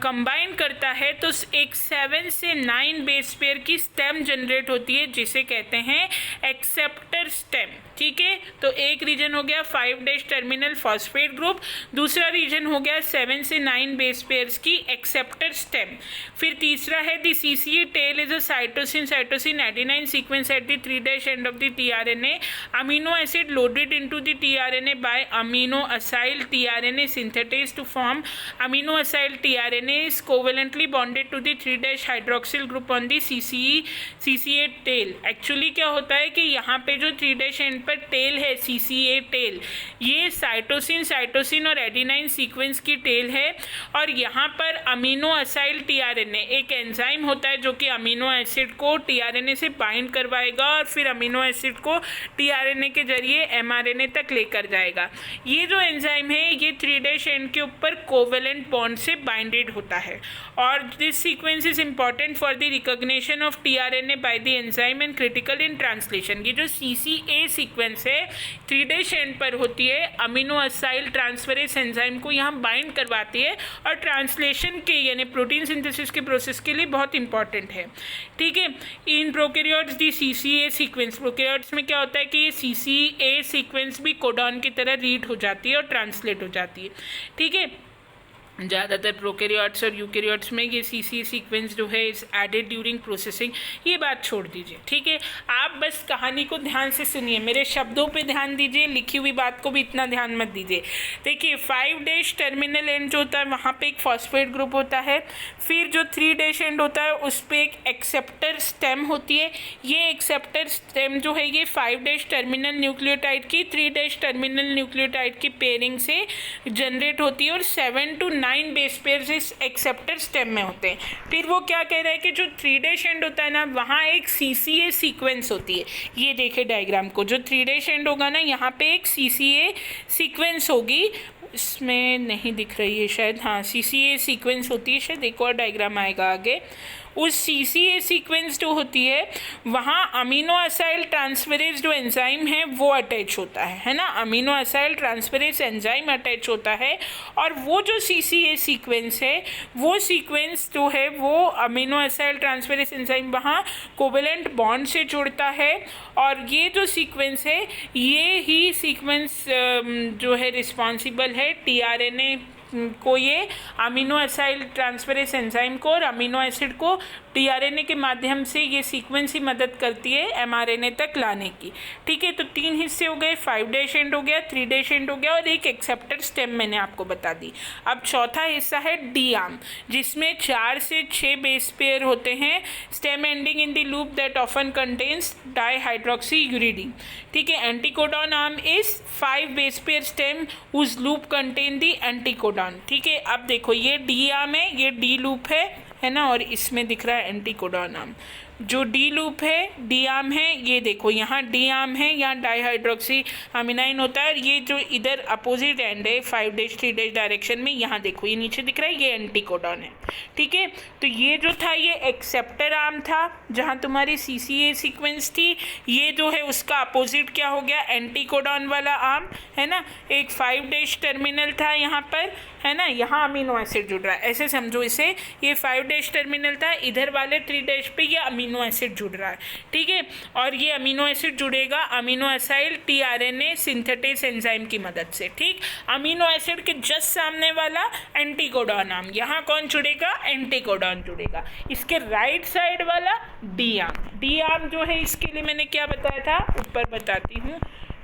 कंबाइन करता है तो एक 7 से 9 बेस पेयर की स्टेम जनरेट होती है जिसे कहते हैं एक्सेप्टर स्टेम, ठीक है। तो एक रीजन हो गया 5' टर्मिनल फॉस्फेट ग्रुप, दूसरा रीजन हो गया 7 से 9 बेस पेयर्स की एक्सेप्टर स्टेम। फिर तीसरा है the CCA tail is a cytosine adenine sequence at the 3' end of the tRNA. Amino acid loaded into the tRNA by amino-acyl tRNA synthetase to form amino-acyl tRNA is covalently bonded to the 3' hydroxyl group on the CCA tail। Actually क्या होता है कि यहाँ पे जो 3' and पर tell है, CCA tell, ये साइटोसिन और एडिनाइन सीक्वेंस की टेल है और यहाँ पर अमीनो असाइल tRNA एक एंजाइम होता है जो कि अमीनो एसिड को tRNA से बाइंड करवाएगा और फिर अमीनो एसिड को tRNA के जरिए mRNA तक लेकर जाएगा। ये जो एंजाइम है ये 3' एंड के ऊपर कोवेलेंट बॉन्ड से बाइंडेड होता है और this sequence is important for the recognition of tRNA by the enzyme and critical in translation. ये जो CCA सीक्वेंस सीक्वेंस है 3 डैश एंड पर होती है, अमीनो असाइल ट्रांसफरेज एंजाइम को यहाँ बाइंड करवाती है और ट्रांसलेशन के यानी प्रोटीन सिंथेसिस के प्रोसेस के लिए बहुत इंपॉर्टेंट है। ठीक है, in prokaryotes the CCA sequence, prokaryotes में क्या होता है कि ये CCA सीक्वेंस भी कोडॉन की तरह रीड हो जाती है और ट्रांसलेट हो जाती है। ठीक है, ज़्यादातर प्रोकैरियोट्स और यूकैरियोट्स में ये CCA सीक्वेंस जो है इज एडेड ड्यूरिंग प्रोसेसिंग। ये बात छोड़ दीजिए, ठीक है, आप बस कहानी को ध्यान से सुनिए, मेरे शब्दों पे ध्यान दीजिए, लिखी हुई बात को भी इतना ध्यान मत दीजिए। देखिए 5 डैश टर्मिनल एंड जो होता है वहाँ पे एक फॉस्फेट ग्रुप होता है, फिर जो 3 डैश एंड होता है उस पर एक एक्सेप्टर स्टेम होती है। ये एक्सेप्टर स्टेम जो है ये 5 डैश टर्मिनल न्यूक्लियोटाइड की 3 डैश टर्मिनल न्यूक्लियोटाइड की पेयरिंग से जनरेट होती है और 7 to 9 बेस पेयर्स इस एक्सेप्टर स्टेम में होते हैं। फिर वो क्या कह रहा है कि जो 3 डैश एंड होता है ना वहाँ एक CCA सीक्वेंस होती है। ये देखे डायग्राम को, जो 3 डैश एंड होगा ना यहाँ पे एक CCA सीक्वेंस होगी, इसमें नहीं दिख रही है शायद, हाँ CCA सीक्वेंस होती है शायद, एक और डायग्राम आएगा आगे। उस CCA सीक्वेंस जो होती है वहाँ अमीनो असाइल ट्रांसफरेज जो एंजाइम है वो अटैच होता है ना, amino acyl transferase enzyme attach होता है और वो जो CCA सीक्वेंस है वो सीक्वेंस जो है वो अमीनो असाइल ट्रांसफरेज एंजाइम वहाँ कोवेलेंट बॉन्ड से जुड़ता है और ये जो सीक्वेंस है ये ही सीक्वेंस जो है रिस्पॉन्सिबल है tRNA को, ये अमीनो असाइल ट्रांसफरेज एंजाइम को और अमीनो एसिड को tRNA के माध्यम से ये सीक्वेंस ही मदद करती है mRNA तक लाने की। ठीक है, तो 3 हिस्से हो गए, 5 डैश एंड हो गया, 3 डैश एंड हो गया और एक एक्सेप्टर स्टेम मैंने आपको बता दी। अब चौथा हिस्सा है D आर्म, जिसमें 4 से 6 बेस पेयर होते हैं, stem ending in the loop that often contains dihydroxy uridine. ठीक है, anticodon arm is 5 base pair stem उस लूप कंटेन दी एंटीकोडॉन। ठीक है, अब देखो ये D आर्म है, ये D लूप है ना, और इसमें दिख रहा है एंटीकोडॉन आर्म। जो D लूप है D आर्म है, ये देखो यहाँ D आर्म है, यहाँ डाईहाइड्रोक्सी अमीनाइन होता है। ये जो इधर अपोजिट एंड है 5 डैश 3 डैश डायरेक्शन में, यहाँ देखो ये नीचे दिख रहा है, ये एंटीकोडॉन है। ठीक है, तो ये जो था ये एक्सेप्टर आर्म था जहाँ तुम्हारी CCA सीक्वेंस थी, ये जो है उसका अपोजिट क्या हो गया, एंटीकोडॉन वाला आर्म है ना। एक 5 डैश टर्मिनल था यहाँ पर है ना, यहाँ अमीनो एसिड जुड़ रहा है, ऐसे समझो इसे, ये 5 डैश टर्मिनल था, इधर वाले 3 डैश पे ये अमीनो एसिड जुड़ रहा है। ठीक है, और ये अमीनो एसिड जुड़ेगा amino acyl tRNA synthetase enzyme की मदद से। ठीक, अमीनो एसिड के जस्ट सामने वाला एंटीकोडॉन आर्म, यहाँ कौन जुड़ेगा, एंटीकोडॉन जुड़ेगा। इसके राइट साइड वाला D आर्म जो है इसके लिए मैंने क्या बताया था, ऊपर बताती हूँ।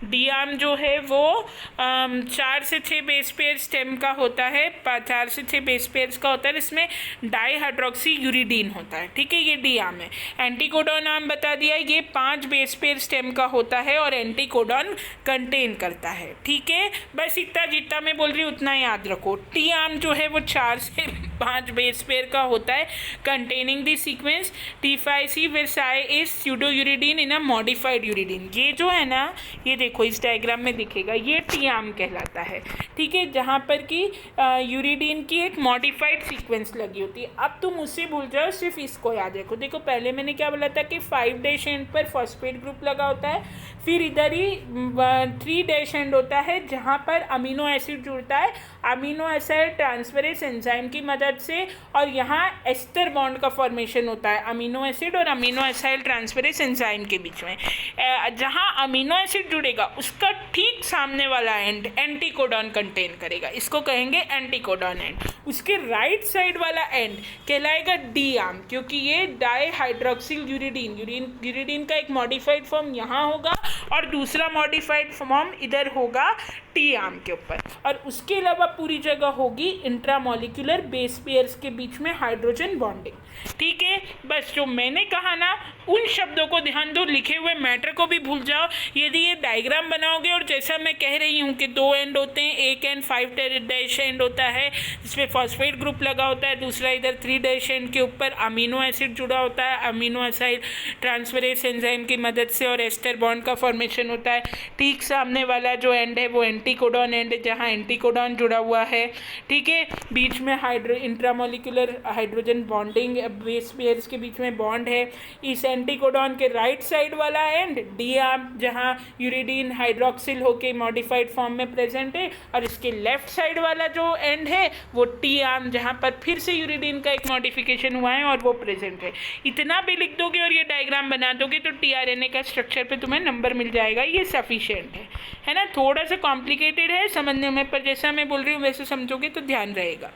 D आर्म जो है वो 4 से 6 बेस पेयर स्टेम का होता है, 4 से 6 बेस पेयर्स का होता है, इसमें डाईहाइड्रोक्सी यूरिडीन होता है। ठीक है, ये D आर्म है। एंटीकोडॉन आर्म बता दिया, ये 5 बेस पेयर स्टेम का होता है और एंटीकोडॉन कंटेन करता है। ठीक है, बस इतना जितना मैं बोल रही हूँ उतना याद रखो। T आर्म जो है वो 4 से 5 बेस पेयर का होता है, containing the sequence T5C where psi is pseudo uridine in a modified uridine। ये जो है ना, ये देखो इस डायग्राम में दिखेगा, ये T आर्म कहलाता है। ठीक है, जहाँ पर कि यूरिडीन की एक मॉडिफाइड सीक्वेंस लगी होती है। अब तुम उससे भूल जाओ, सिर्फ इसको याद रखो। देखो पहले मैंने क्या बोला था कि 5 डैश एंड पर फॉस्फेट ग्रुप लगा होता है, फिर इधर ही 3 डैश एंड होता है जहाँ पर अमीनो एसिड जुड़ता है अमीनो एसिड ट्रांसफरेज एंजाइम की मदद से, और यहाँ एस्टर बॉन्ड का फॉर्मेशन होता है अमीनो एसिड और अमीनो एसाइल ट्रांसफरेज एंजाइम के बीच में। जहाँ अमीनो एसिड जुड़ेगा उसका ठीक सामने वाला एंड एंटीकोडॉन कंटेन करेगा, इसको कहेंगे एंटीकोडॉन एंड। उसके राइट साइड वाला एंड कहलाएगा D आर्म, क्योंकि ये डाईहाइड्रोक्सिल यूरिडीन का एक मॉडिफाइड फॉर्म यहाँ होगा और दूसरा मॉडिफाइड फॉर्म इधर होगा T आर्म के ऊपर। और उसके अलावा पूरी जगह होगी इंट्रामॉलिक्यूलर बेस पेयर्स के बीच में हाइड्रोजन बॉन्डिंग। ठीक है, बस जो मैंने कहा ना उन शब्दों को ध्यान दो, लिखे हुए मैटर को भी भूल जाओ। यदि ये डायग्राम बनाओगे और जैसा मैं कह रही हूँ कि 2 एंड होते हैं, एक एंड 5 डैश एंड होता है जिसमें फॉस्फेट ग्रुप लगा होता है, दूसरा इधर 3 डैश एंड के ऊपर अमीनो एसिड जुड़ा होता है अमीनो एसाइल ट्रांसफरेज एंजाइम की मदद से और एस्टर बॉन्ड का फॉर्मेशन होता है। ठीक सामने वाला जो एंड है वो एंटीकोडॉन एंड है जहाँ एंटीकोडॉन जुड़ा हुआ है। ठीक है, बीच में intramolecular hydrogen bonding, base pairs के बीच में बॉन्ड है। इस एंटीकोडॉन के राइट साइड वाला एंड डी आर्म जहाँ यूरिडीन हाइड्रोक्सिल होके मॉडिफाइड फॉर्म में प्रेजेंट है, और इसके लेफ्ट साइड वाला जो एंड है वो टी आर्म जहाँ पर फिर से यूरिडीन का एक मॉडिफिकेशन हुआ है और वो प्रेजेंट है। इतना भी लिख दोगे और ये डायग्राम बना दोगे तो टीआरएनए का स्ट्रक्चर पे तुम्हें नंबर मिल जाएगा, ये सफिशिएंट है ना। थोड़ा सा कॉम्प्लिकेटेड है समझने में, पर जैसा मैं बोल रही हूँ वैसे समझोगे तो ध्यान रहेगा।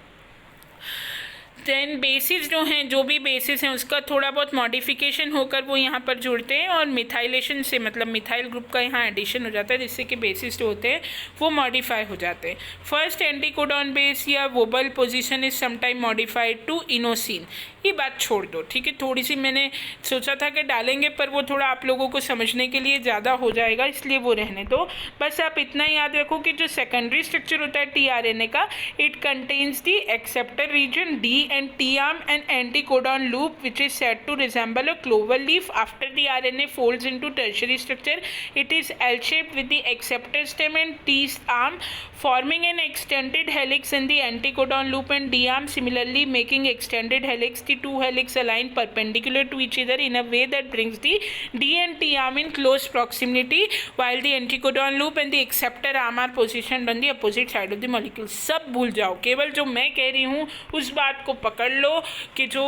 देन बेसिस जो हैं, जो भी बेसिस हैं उसका थोड़ा बहुत मॉडिफिकेशन होकर वो यहाँ पर जुड़ते हैं और मिथाइलेशन से, मतलब मिथाइल ग्रुप का यहाँ एडिशन हो जाता है, जिससे कि बेसिस जो होते हैं वो मॉडिफाई हो जाते हैं। फर्स्ट एंटीकोडॉन बेस या wobble position is sometime modified to inosine. ये बात छोड़ दो, ठीक है। थोड़ी सी मैंने सोचा था कि डालेंगे, पर वो थोड़ा आप लोगों को समझने के लिए ज़्यादा हो जाएगा, इसलिए वो रहने दो। बस आप इतना याद रखो कि जो सेकेंडरी स्ट्रक्चर होता है टीआरएनए का, it contains the acceptor region D and T-arm and anticodon loop which is said to resemble a clover leaf. After the RNA folds into tertiary structure, it is L-shaped with the acceptor stem and T-arm forming an extended helix in the anticodon loop and D-arm similarly making extended helix. The two helix align perpendicular to each other in a way that brings the D and T-arm in close proximity while the anticodon loop and the acceptor arm are positioned on the opposite side of the molecule. सब भूल जाओ, केवल जो मैं कह रही हूँ उस बात को पकड़ लो कि जो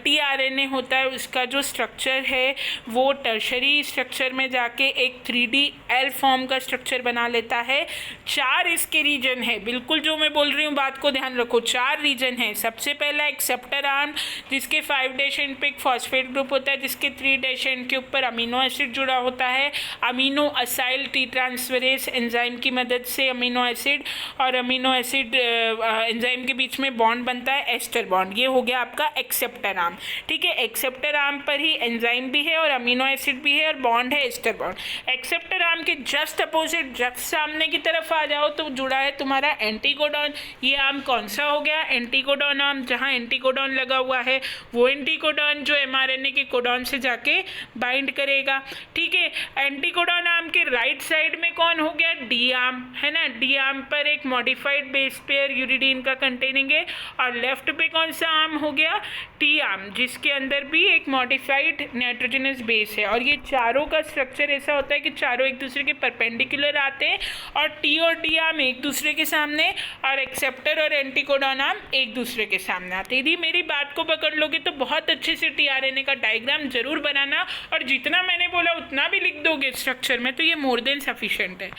टीआरएनए होता है उसका जो स्ट्रक्चर है वो टर्शरी स्ट्रक्चर में जाके एक 3D एल फॉर्म का स्ट्रक्चर बना लेता है। 4 इसके रीजन है, बिल्कुल जो मैं बोल रही हूँ बात को ध्यान रखो। 4 रीजन है। सबसे पहला एक्सेप्टर आर्म जिसके 5' एंड पे एक फॉस्फेट ग्रुप होता है, जिसके 3' एंड के ऊपर अमीनो एसिड जुड़ा होता है। Amino acyl T transferase enzyme की मदद से अमीनो एसिड और अमीनो एसिड एंजाइम के बीच में बॉन्ड बनता है, एस्टर बॉन्ड। ये हो गया आपका एक्सेप्टर आर्म, ठीक है। एक्सेप्टर आर्म पर ही एंजाइम भी है और अमीनो एसिड भी है और बॉन्ड है एस्टर बॉन्ड। एक्सेप्टर आर्म के जस्ट अपोजिट जब सामने की तरफ आ जाओ तो जुड़ा है तुम्हारा एंटीकोडॉन। ये आर्म कौन सा हो गया? Anticodon arm. जहाँ एंटीकोडॉन लगा हुआ है वो एंटीकोडॉन जो एमआरएनए के कोडॉन से जाके बाइंड करेगा, ठीक है। एंटीकोडॉन आर्म के राइट साइड में कौन हो गया? डी आर्म, है ना। डी आर्म पर एक मॉडिफाइड बेस पेयर यूरिडीन का कंटेनिंग है और लेफ्ट पे कौन सा आर्म हो गया? टी आर्म, जिसके अंदर भी एक मॉडिफाइड नाइट्रोजनस बेस है। और ये चारों का स्ट्रक्चर ऐसा होता है कि चारों एक दूसरे के परपेंडिकुलर आते हैं और टी और डी आर्म एक दूसरे के सामने और एक्सेप्टर और एंटीकोडॉन आर्म एक दूसरे के सामने आते हैं। यदि मेरी बात को पकड़ लोगे तो बहुत अच्छे से टीआरएनए का डायग्राम जरूर बनाना, और जितना मैंने बोला उतना भी लिख दोगे स्ट्रक्चर में तो ये मोर देन सफिशिएंट है,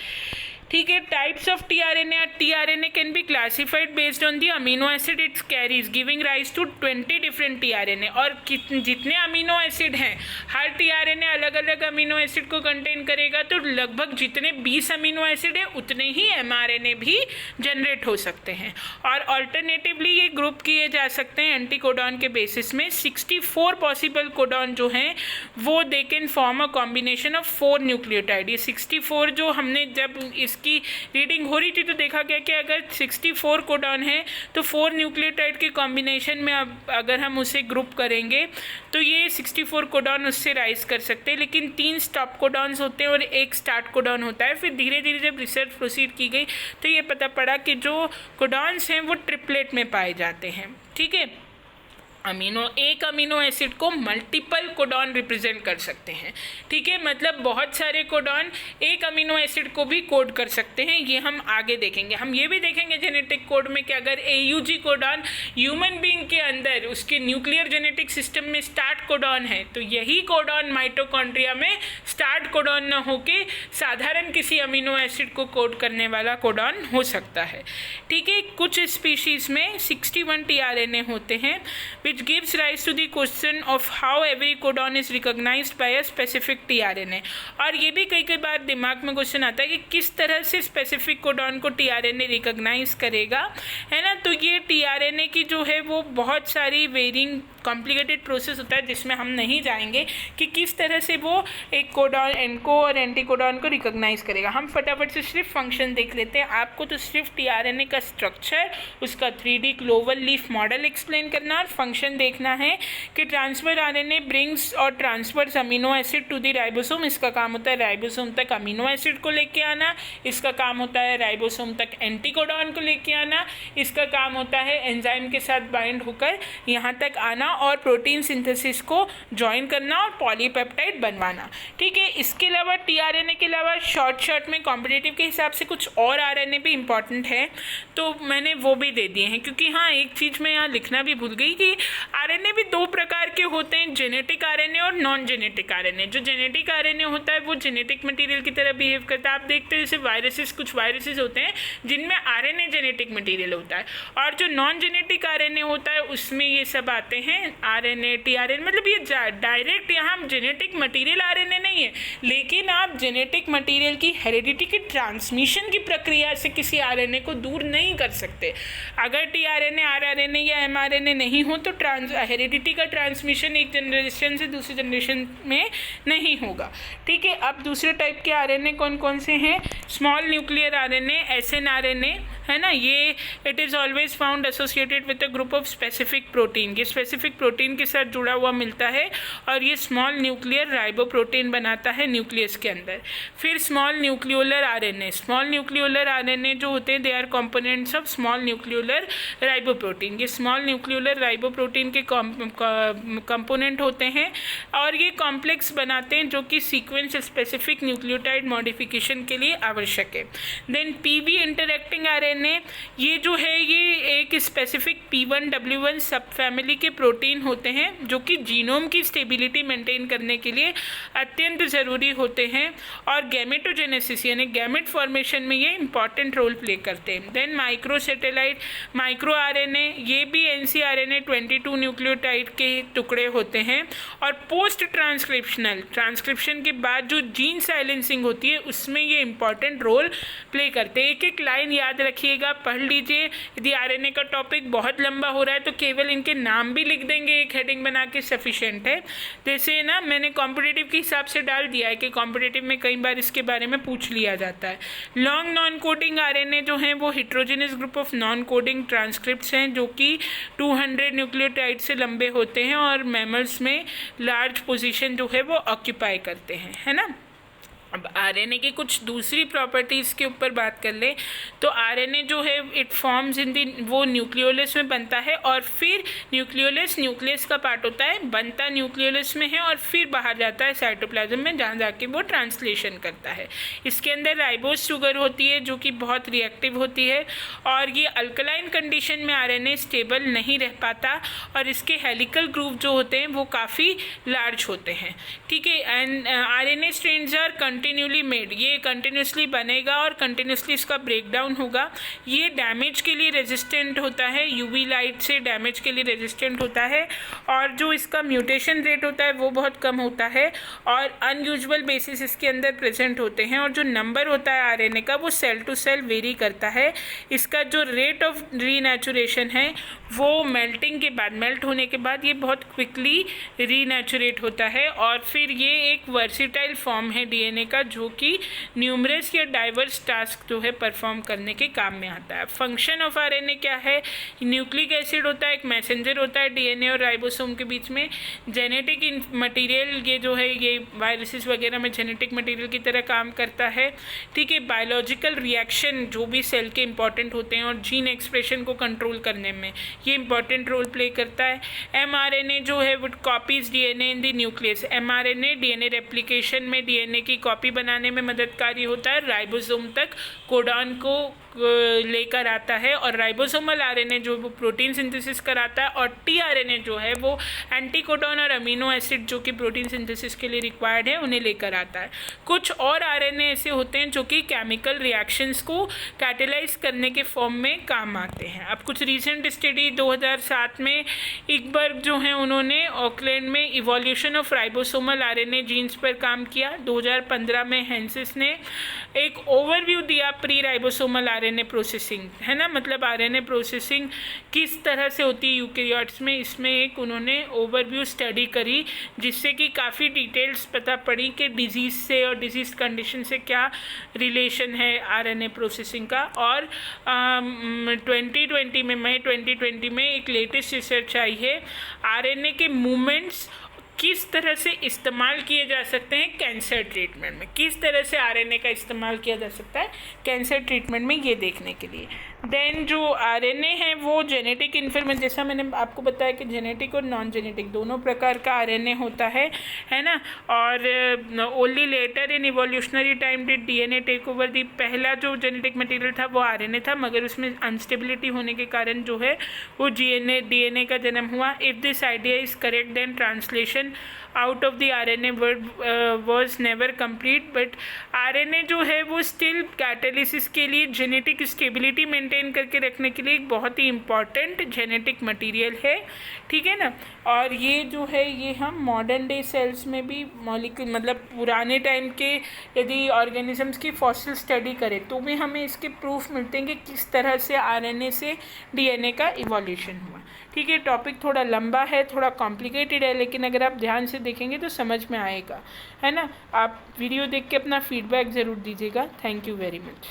ठीक है। Types of tRNA. TRNA can be classified based on the amino acid its carries giving rise to 20 different tRNA. और जितने अमीनो एसिड हैं, हर टीआरएनए अलग अलग अमीनो एसिड को कंटेन करेगा, तो लगभग जितने 20 अमीनो एसिड है उतने ही एमआरएनए भी जनरेट हो सकते हैं। और ऑल्टरनेटिवली ये ग्रुप किए जा सकते हैं एंटीकोडॉन के बेसिस में। 64 पॉसिबल कोडॉन जो हैं वो they can form a combination of 4 nucleotide. ये 64 जो हमने जब इसकी रीडिंग हो रही थी तो देखा गया कि अगर 64 कोडॉन है तो 4 न्यूक्लियोटाइड के कॉम्बिनेशन में अगर हम उसे ग्रुप करेंगे तो ये 64 कोडॉन उससे राइज कर सकते हैं। लेकिन 3 स्टॉप कोडॉन्स होते हैं और 1 स्टार्ट कोडॉन होता है। फिर धीरे धीरे जब रिसर्च प्रोसीड की गई तो ये पता पड़ा कि जो कोडॉन्स हैं वो ट्रिपलेट में पाए जाते हैं, ठीक है। एक अमीनो एसिड को मल्टीपल कोडॉन रिप्रेजेंट कर सकते हैं, ठीक है। मतलब बहुत सारे कोडॉन एक अमीनो एसिड को भी कोड कर सकते हैं, ये हम आगे देखेंगे। हम ये भी देखेंगे जेनेटिक कोड में कि अगर AUG कोडॉन ह्यूमन बीइंग के अंदर उसके न्यूक्लियर जेनेटिक सिस्टम में स्टार्ट कोडॉन है तो यही कोडॉन माइटोकॉन्ड्रिया में स्टार्ट कोडॉन न होके साधारण किसी अमीनो एसिड को कोड करने वाला कोडॉन हो सकता है, ठीक है। कुछ स्पीशीज़ में 61 टीआरएनए होते हैं which gives rise to the question of how every codon is recognized by a specific tRNA। और ये भी कई बार दिमाग में क्वेश्चन आता है कि किस तरह से स्पेसिफिक कोडॉन को tRNA रिकॉग्नाइज करेगा, है ना। तो ये tRNA की जो है वो बहुत सारी वेरिंग कॉम्प्लिकेटेड प्रोसेस होता है जिसमें हम नहीं जाएंगे कि किस तरह से वो एक कोडॉन एनको और एंटी कोडॉन को रिकॉग्नाइज करेगा। हम फटाफट से सिर्फ फंक्शन देख लेते हैं। आपको तो सिर्फ टीआरएनए का स्ट्रक्चर, उसका 3D clover leaf model explain करना और फंक्शन देखना है कि ट्रांसफर आरएनए ब्रिंग्स और transfers amino acid to the ribosome. इसका काम होता है राइबोसोम तक अमीनो एसिड को लेके आना। इसका काम होता है राइबोसोम तक एंटी कोडॉन को लेके आना। इसका काम होता है एंजाइम के साथ बाइंड होकर यहाँ तक आना और प्रोटीन सिंथेसिस को ज्वाइन करना और पॉलीपेप्टाइड बनवाना। ठीक है, इसके अलावा टीआरएनए के अलावा शॉर्ट में कॉम्पिटिटिव के हिसाब से कुछ और आरएनए भी इंपॉर्टेंट है, तो मैंने वो भी दे दिए हैं। क्योंकि हाँ, एक चीज़ मैं यहाँ लिखना भी भूल गई कि आरएनए भी दो प्रकार के होते हैं, जेनेटिक आरएनए और नॉन जेनेटिक आरएनए। जो जेनेटिक आरएनए होता है वो जेनेटिक मटेरियल की तरह बिहेव करता है। आप देखते हैं जैसे वायरसेस, कुछ वायरसेस होते हैं जिनमें आरएनए जेनेटिक मटेरियल होता है, और जो नॉन जेनेटिक आरएनए होता है उसमें ये सब आते हैं आरएनए टीआरएनए। मतलब ये डायरेक्ट यहाँ जेनेटिक मटेरियल आरएनए नहीं है, लेकिन आप जेनेटिक मटेरियल की हेरिडिटी की ट्रांसमिशन की प्रक्रिया से किसी आरएनए को दूर नहीं कर सकते। अगर टीआरएनए, आरआरएनए या एमआरएनए नहीं हो तो हेरिडिटी का ट्रांसमिशन एक जनरेशन से दूसरी जनरेशन में नहीं होगा। ठीक है, अब दूसरे टाइप के आरएनए कौन कौन से हैं? स्मॉल न्यूक्लियर आरएनए, एसएनआरएनए है ना, ये it is always found associated with a group of specific protein. ये स्पेसिफिक प्रोटीन के साथ जुड़ा हुआ मिलता है और ये स्मॉल न्यूक्लियर राइबोप्रोटीन बनाता है न्यूक्लियस के अंदर। फिर small nucleolar RNA, small nucleolar RNA जो होते हैं they are components of small nucleolar riboprotein. ये स्मॉल न्यूक्लियोलर राइबोप्रोटीन के कंपोनेंट होते हैं और ये कॉम्प्लेक्स बनाते हैं जो कि सीक्वेंस स्पेसिफिक न्यूक्लियोटाइड मॉडिफिकेशन के लिए आवश्यक है। देन पीवी इंटरैक्टिंग आरएनए, ये जो है ये एक स्पेसिफिक P1W1 सब फैमिली के प्रोटीन होते हैं जो कि जीनोम की स्टेबिलिटी मेंटेन करने के लिए अत्यंत ज़रूरी होते हैं और गैमेटोजेनेसिस यानी गैमेट फॉर्मेशन में ये इंपॉर्टेंट रोल प्ले करते हैं। देन माइक्रोसेटेलाइट माइक्रो आरएनए, ये भी एनसीआरएनए 22 न्यूक्लियोटाइड के टुकड़े होते हैं और पोस्ट ट्रांसक्रिप्शन के बाद जो जीन साइलेंसिंग होती है उसमें ये इंपॉर्टेंट रोल प्ले करते हैं। एक एक लाइन याद रखिएगा, पढ़ लीजिए। यदि आरएनए का टॉपिक बहुत लंबा हो रहा है तो केवल इनके नाम भी लिख देंगे, एक हेडिंग बना के सफिशिएंट है। जैसे ना मैंने कॉम्पिटिटिव के हिसाब से डाल दिया है कि कॉम्पिटिटिव में कई बार इसके बारे में पूछ लिया जाता है। लॉन्ग नॉन कोडिंग आरएनए जो हैं वो heterogeneous group of non coding transcripts हैं जो कि 200 न्यूक्लियोटाइड से लंबे होते हैं और मैमल्स में लार्ज पोजीशन जो है वो ऑक्यूपाई करते हैं, है ना। अब आरएनए की कुछ दूसरी प्रॉपर्टीज़ के ऊपर बात कर ले तो आरएनए जो है इट फॉर्म्स इन दी, वो न्यूक्लियोलस में बनता है और फिर न्यूक्लियस का पार्ट होता है, बनता न्यूक्लियोलस में है और फिर बाहर जाता है साइटोप्लाज्म में जहाँ जाके वो ट्रांसलेशन करता है। इसके अंदर राइबोज शुगर होती है जो कि बहुत रिएक्टिव होती है और ये अल्कलाइन कंडीशन में आरएनए स्टेबल नहीं रह पाता और इसके हेलिकल ग्रूव जो होते हैं वो काफ़ी लार्ज होते हैं। ठीक है, and RNA strands are continuously made, ये कंटिन्यूसली बनेगा और कंटिन्यूसली इसका ब्रेकडाउन होगा। ये डैमेज के लिए रेजिस्टेंट होता है, यूवी लाइट से डैमेज के लिए रेजिस्टेंट होता है और जो इसका म्यूटेशन रेट होता है वो बहुत कम होता है और अनयूजुअल बेसिस इसके अंदर प्रेजेंट होते हैं और जो नंबर होता है आरएनए का वो सेल टू सेल वेरी करता है। इसका जो रेट ऑफ रीनेचुरेशन है वो मेल्ट होने के बाद ये बहुत क्विकली रीनेचुरेट होता है और फिर ये एक वर्सिटाइल फॉर्म है डीएनए का जो कि न्यूमरस या डाइवर्स टास्क जो है परफॉर्म करने के काम में आता है। फंक्शन ऑफ आरएनए क्या है? न्यूक्लिक एसिड होता है, एक मैसेंजर होता है डीएनए और राइबोसोम के बीच में। जेनेटिक मटेरियल ये जो है ये वायरसेस वगैरह में जेनेटिक मटेरियल की तरह काम करता है। ठीक है, बायोलॉजिकल रिएक्शन जो भी सेल के इंपॉर्टेंट होते हैं और जीन एक्सप्रेशन को कंट्रोल करने में ये इंपॉर्टेंट रोल प्ले करता है। एमआरएनए जो है वो copies DNA in the nucleus. MRNA DNA replication में डीएनए की कॉपी बनाने में मददकारी होता है, राइबोसोम तक कोडॉन को लेकर आता है और राइबोसोमल आरएनए जो वो प्रोटीन सिंथेसिस कराता है और टीआरएनए जो है वो एंटीकोडॉन और अमीनो एसिड जो कि प्रोटीन सिंथेसिस के लिए रिक्वायर्ड है उन्हें लेकर आता है। कुछ और आरएनए ऐसे होते हैं जो कि केमिकल रिएक्शंस को कैटेलाइज करने के फॉर्म में काम आते हैं। अब कुछ रीसेंट स्टडी 2007 में इकबर्ग जो हैं उन्होंने ऑकलैंड में evolution of ribosomal RNA genes पर काम किया। 2015 में हेंसिस ने एक ओवरव्यू दिया प्री राइबोसोमल आरएनए प्रोसेसिंग, है ना, मतलब आरएनए प्रोसेसिंग किस तरह से होती है यूकेरियोट्स में, इसमें एक उन्होंने ओवरव्यू स्टडी करी जिससे कि काफ़ी डिटेल्स पता पड़ी कि डिजीज़ से और डिजीज़ कंडीशन से क्या रिलेशन है आरएनए प्रोसेसिंग का। और 2020 में, मई 2020 में एक लेटेस्ट रिसर्च आई है, आरएनए के मूवमेंट्स किस तरह से इस्तेमाल किए जा सकते हैं कैंसर ट्रीटमेंट में, किस तरह से आरएनए का इस्तेमाल किया जा सकता है कैंसर ट्रीटमेंट में, ये देखने के लिए। देन जो आरएनए है वो जेनेटिक इन्फॉर्मेशन, जैसा मैंने आपको बताया कि जेनेटिक और नॉन जेनेटिक दोनों प्रकार का आरएनए होता है ना। और only later in evolutionary time did DNA take over the, पहला जो जेनेटिक मटेरियल था वो आरएनए था, मगर उसमें अनस्टेबिलिटी होने के कारण जो है वो डीएनए का जन्म हुआ। If this idea is correct then translation out of the RNA world was never complete, but RNA जो है वो स्टिल कैटालिसिस के लिए जेनेटिक स्टेबिलिटी मेंटेन करके रखने के लिए एक बहुत ही इम्पॉर्टेंट जेनेटिक मटेरियल है, ठीक है ना। और ये जो है ये हम मॉडर्न डे सेल्स में भी मॉलिक्यूल, मतलब पुराने टाइम के यदि ऑर्गेनिजम्स की फॉसिल स्टडी करें तो भी हमें इसके प्रूफ मिलते हैं कि किस तरह से आरएनए से डीएनए का इवोल्यूशन हुआ, ठीक है। टॉपिक थोड़ा लंबा है, थोड़ा कॉम्प्लिकेटेड है, लेकिन अगर आप ध्यान से देखेंगे तो समझ में आएगा, है ना। आप वीडियो देख के अपना फीडबैक ज़रूर दीजिएगा। Thank you very much.